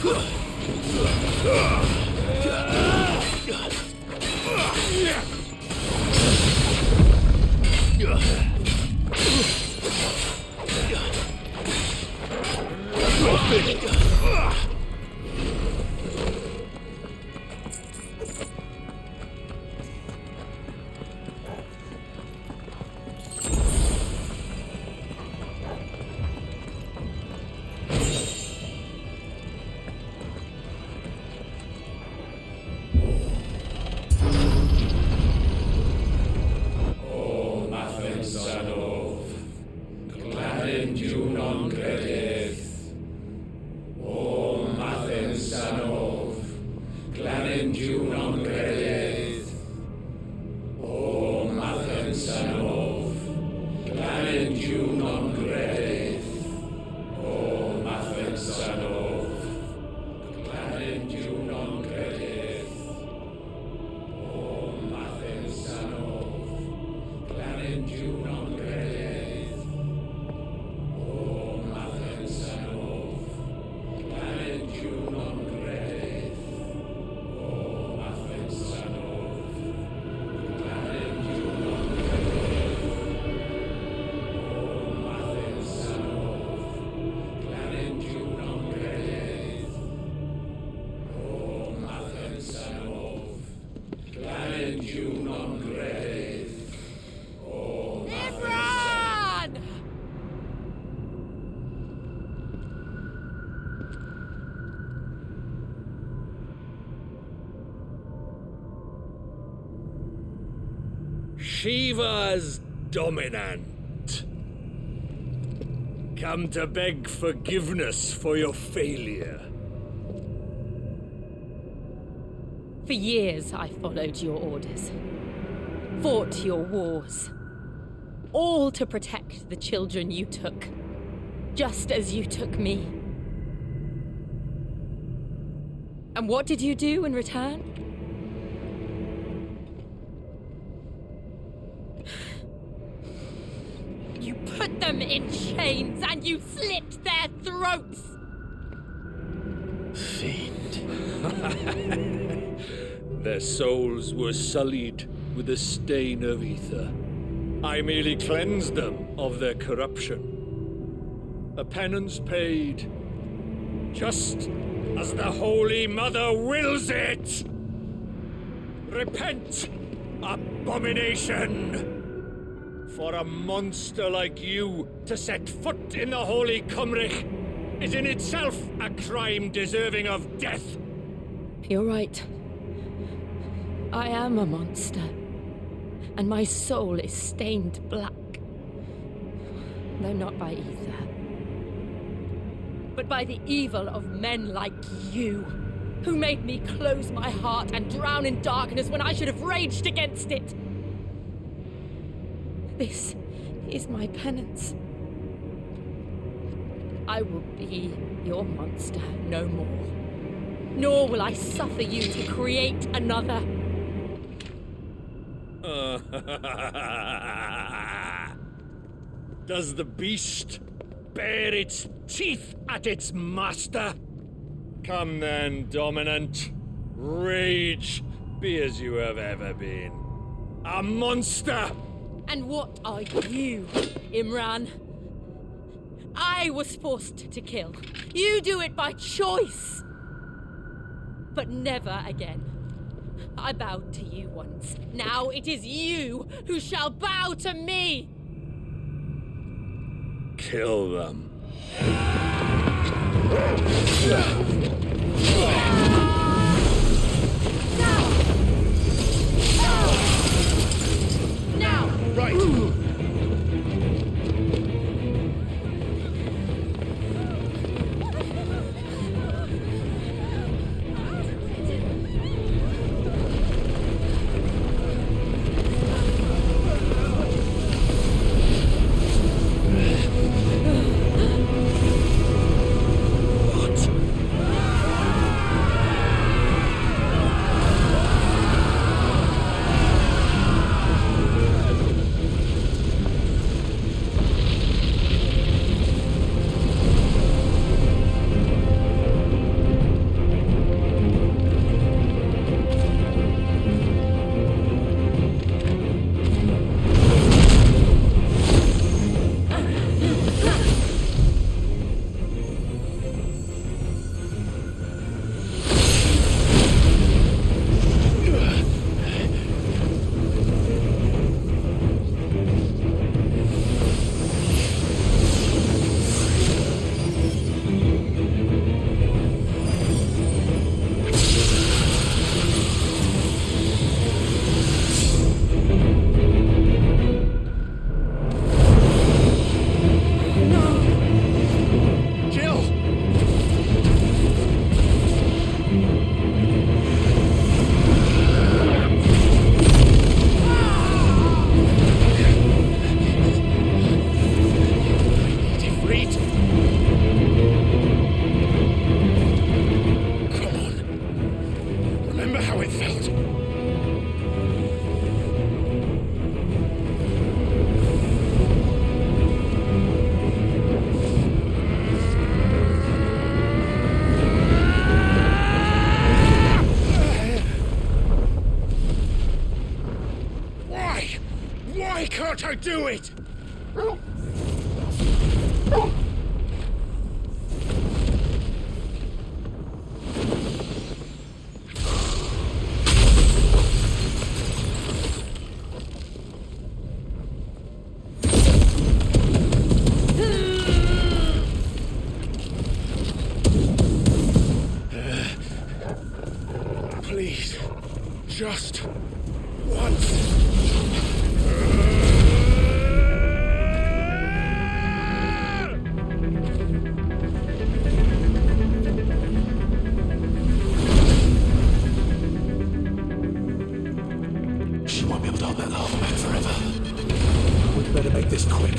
Shiva's dominant. Come to beg forgiveness for your failure. For years, I followed your orders, fought your wars, all to protect the children you took, just as you took me. And what did you do in return? You put them in chains and you slit their throats! Fiend. Their souls were sullied with the stain of ether. I merely cleansed them of their corruption. A penance paid, just as the Holy Mother wills it! Repent, abomination! For a monster like you to set foot in the Holy Cymric is in itself a crime deserving of death! You're right. I am a monster. And my soul is stained black. Though not by ether. But by the evil of men like you, who made me close my heart and drown in darkness when I should have raged against it. This is my penance. I will be your monster no more. Nor will I suffer you to create another. Does the beast bare its teeth at its master? Come then, dominant. Rage, be as you have ever been. A monster! And what are you, Imran? I was forced to kill. You do it by choice. But never again. I bowed to you once. Now it is you who shall bow to me! Kill them. Now! Right! Can't I do it? Please, just once. She won't be able to hold that lava back forever. We'd better make this quick.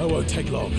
won't take long.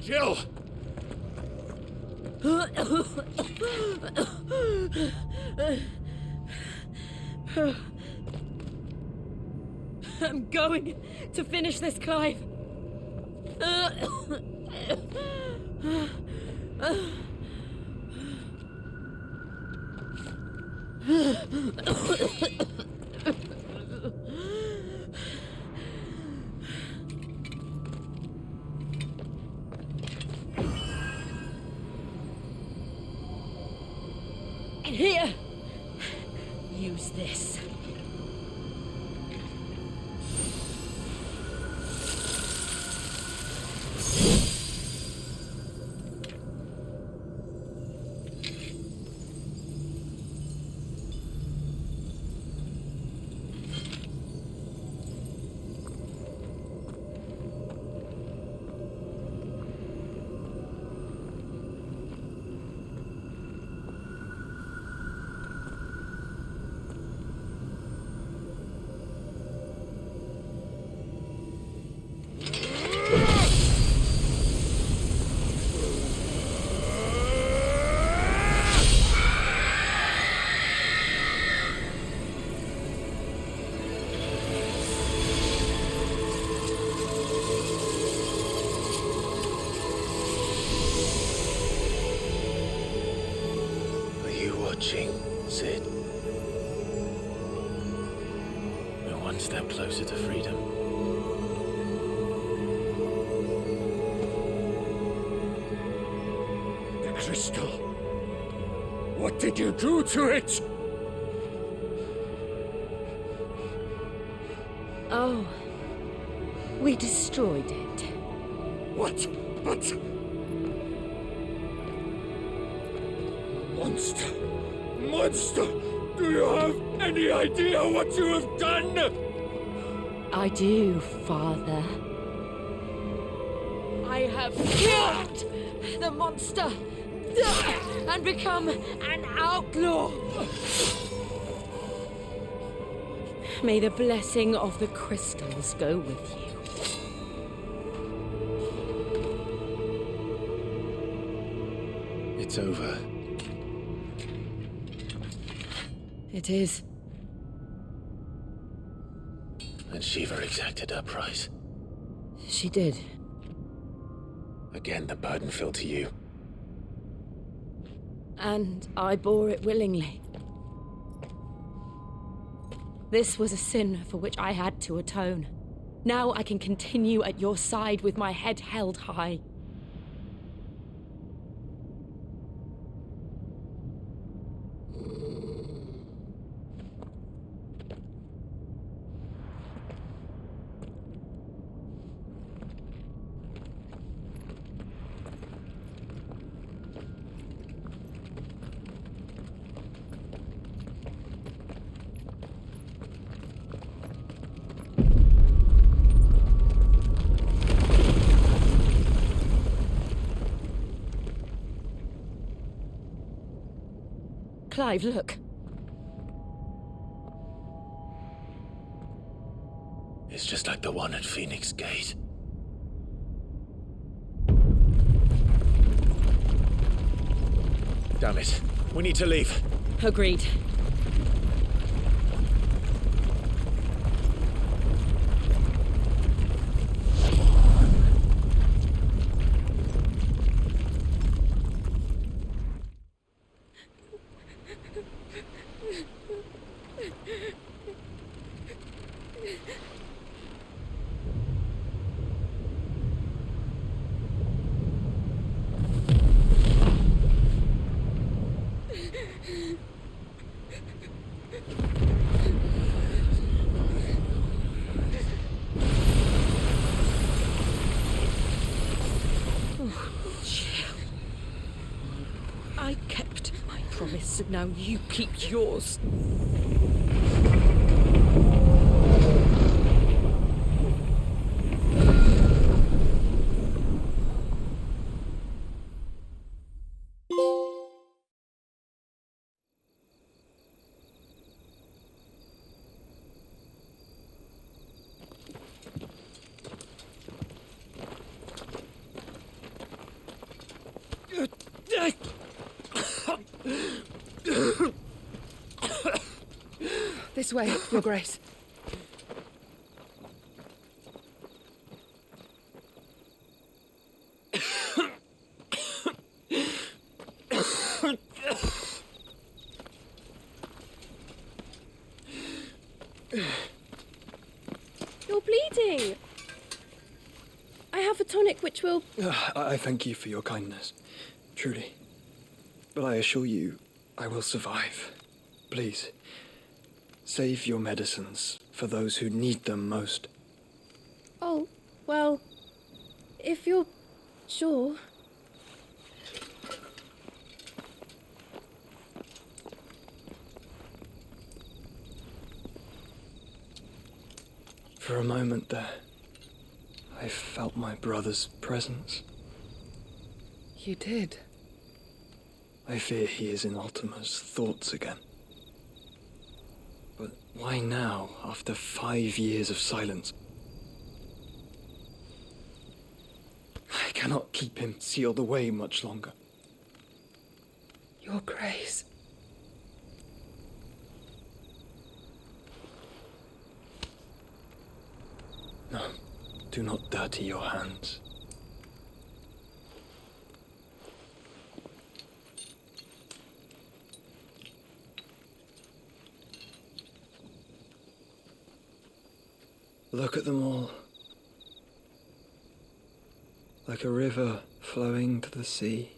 Jill! I'm going to finish this, Clive. And here, use this. Sid. We're one step closer to freedom. The crystal. What did you do to it? Oh, we destroyed it. What? But... Monster! Monster! Do you have any idea what you have done? I do, Father. I have killed the monster and become an outlaw. May the blessing of the crystals go with you. It's over. It is. And Shiva exacted her price. She did. Again, the burden fell to you. And I bore it willingly. This was a sin for which I had to atone. Now I can continue at your side with my head held high. Clive, look. It's just like the one at Phoenix Gate. Damn it. We need to leave. Agreed. I kept my promise, and now you keep yours. This way, Your Grace. You're bleeding. I have a tonic which will... I thank you for your kindness, truly. But I assure you, I will survive. Please, save your medicines for those who need them most. Oh, well, if you're sure... For a moment there, I felt my brother's presence. You did? I fear he is in Ultima's thoughts again. But why now, after 5 years of silence? I cannot keep him sealed away much longer. Your Grace. No, do not dirty your hands. Look at them all. Like a river flowing to the sea.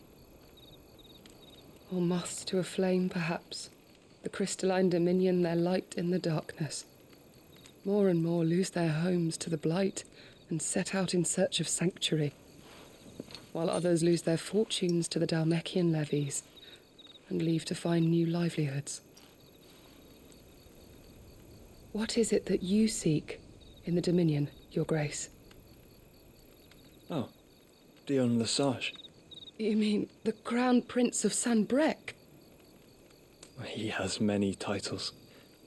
Or moths to a flame, perhaps. The crystalline dominion their light in the darkness. More and more lose their homes to the blight and set out in search of sanctuary, while others lose their fortunes to the Dhalmekian levies and leave to find new livelihoods. What is it that you seek in the Dominion, Your Grace? Oh, Dion Lesage. You mean the Crown Prince of Sanbrec? He has many titles.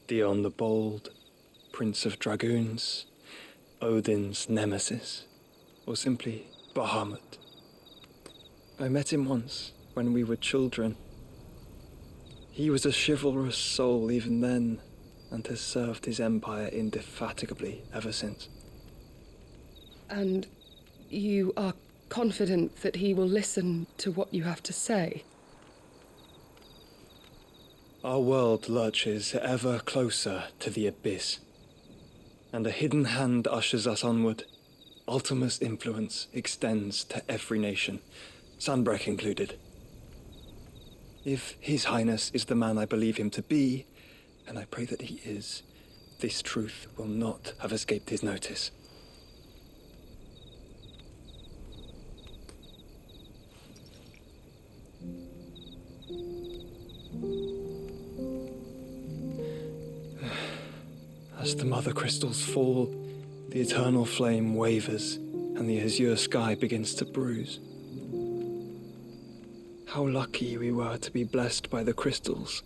Dion the Bold, Prince of Dragoons, Odin's Nemesis, or simply Bahamut. I met him once, when we were children. He was a chivalrous soul even then, and has served his empire indefatigably ever since. And you are confident that he will listen to what you have to say? Our world lurches ever closer to the abyss, and a hidden hand ushers us onward. Ultima's influence extends to every nation, Sanbrec included. If His Highness is the man I believe him to be, and I pray that he is, this truth will not have escaped his notice. As the mother crystals fall, the eternal flame wavers, and the azure sky begins to bruise. How lucky we were to be blessed by the crystals,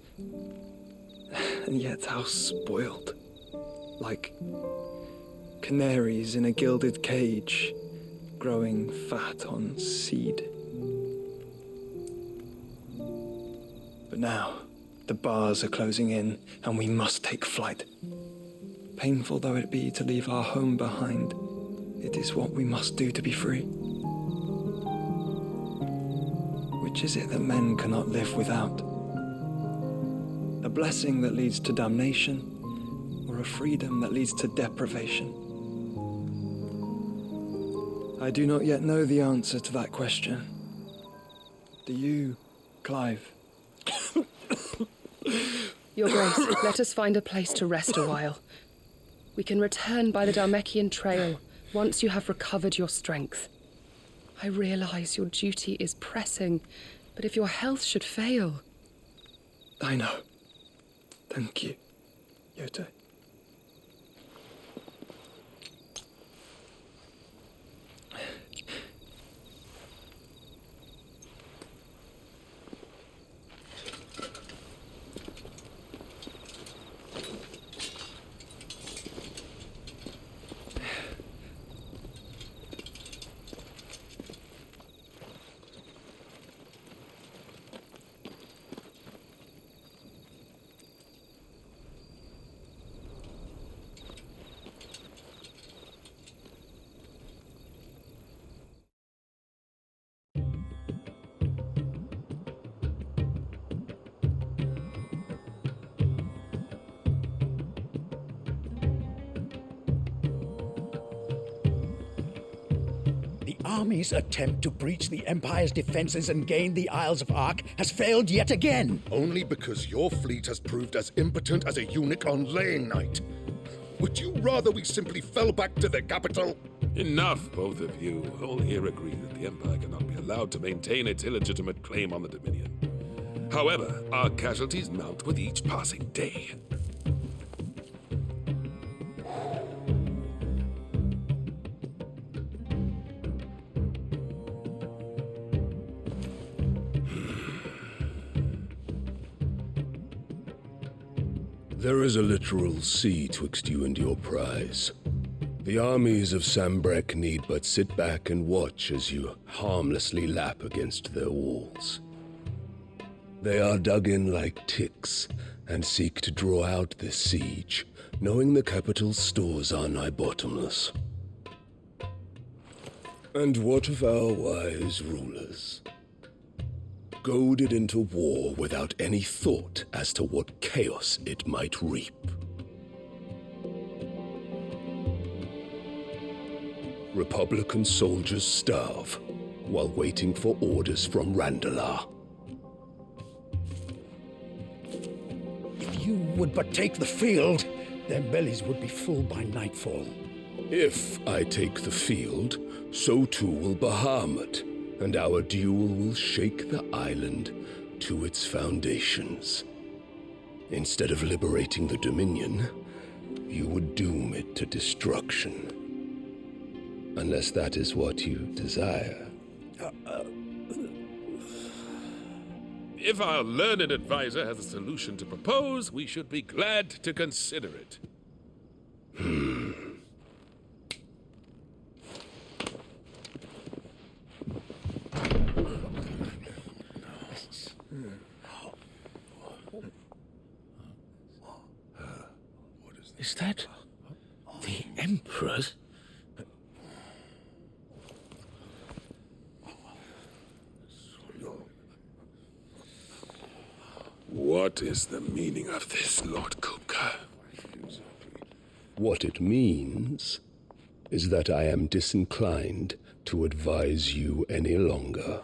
and yet how spoiled. Like canaries in a gilded cage, growing fat on seed. But now, the bars are closing in, and we must take flight. Painful though it be to leave our home behind, it is what we must do to be free. Which is it that men cannot live without? A blessing that leads to damnation, or a freedom that leads to deprivation? I do not yet know the answer to that question. Do you, Clive? Your Grace, let us find a place to rest a while. We can return by the Dhalmekian trail once you have recovered your strength. I realize your duty is pressing, but if your health should fail... I know. Thank you, Yote. army's attempt to breach the Empire's defenses and gain the Isles of Ark has failed yet again. Only because your fleet has proved as impotent as a eunuch on laying night. Would you rather we simply fell back to the capital? Enough, both of you. All here agree that the Empire cannot be allowed to maintain its illegitimate claim on the Dominion. However, our casualties mount with each passing day. There is a literal sea twixt you and your prize. The armies of Sambrek need but sit back and watch as you harmlessly lap against their walls. They are dug in like ticks and seek to draw out this siege, knowing the capital's stores are nigh bottomless. And what of our wise rulers? Goaded into war without any thought as to what chaos it might reap. Republican soldiers starve while waiting for orders from Randalar. If you would but take the field, their bellies would be full by nightfall. If I take the field, so too will Bahamut, and our duel will shake the island to its foundations. Instead of liberating the Dominion, you would doom it to destruction. Unless that is what you desire. If our learned advisor has a solution to propose, we should be glad to consider it. Is that the Emperor's? What is the meaning of this, Lord Kupka? What it means is that I am disinclined to advise you any longer.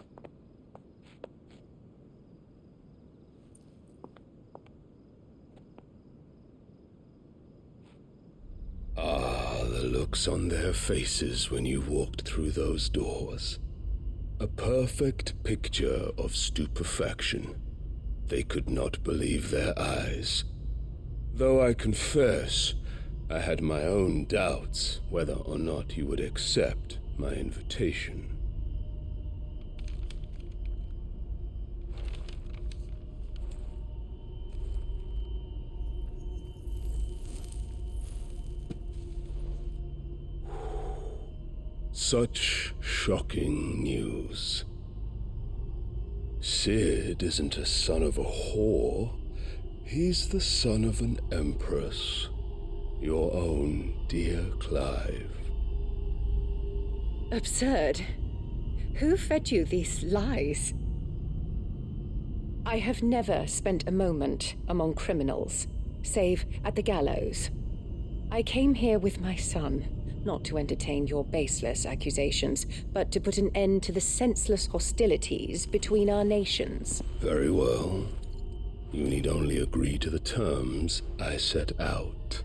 Ah, the looks on their faces when you walked through those doors. A perfect picture of stupefaction. They could not believe their eyes. Though I confess, I had my own doubts whether or not you would accept my invitation. Such shocking news. Sid isn't a son of a whore. He's the son of an empress. Your own dear Clive. Absurd. Who fed you these lies? I have never spent a moment among criminals, save at the gallows. I came here with my son, not to entertain your baseless accusations, but to put an end to the senseless hostilities between our nations. Very well. You need only agree to the terms I set out.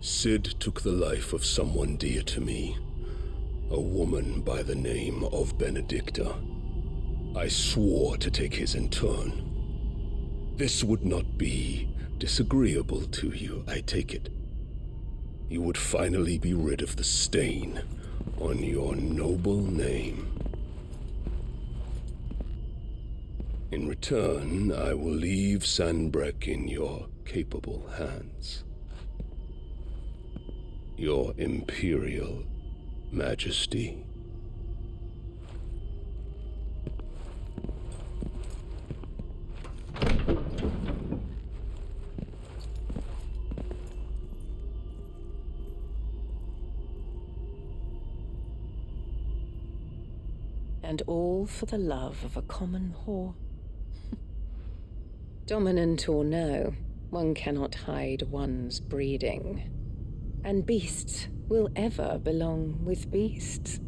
Sid took the life of someone dear to me, a woman by the name of Benedicta. I swore to take his in turn. This would not be disagreeable to you, I take it. You would finally be rid of the stain on your noble name. In return, I will leave Sanbrek in your capable hands. Your Imperial Majesty. And all for the love of a common whore. Dominant or no, one cannot hide one's breeding. And beasts will ever belong with beasts.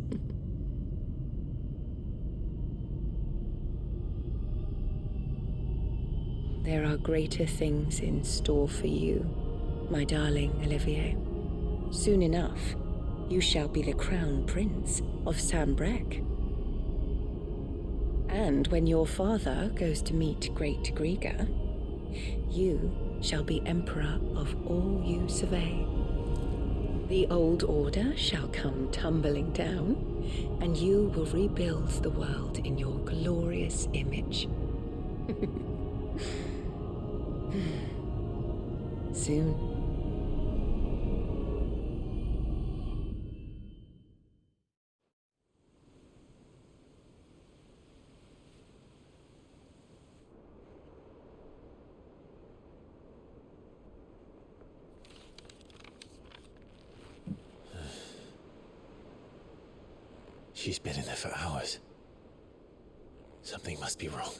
There are greater things in store for you, my darling Olivier. Soon enough, you shall be the crown prince of Sambrec. And when your father goes to meet Great Griga, you shall be emperor of all you survey. The old order shall come tumbling down, and you will rebuild the world in your glorious image. Soon. She's been in there for hours. Something must be wrong.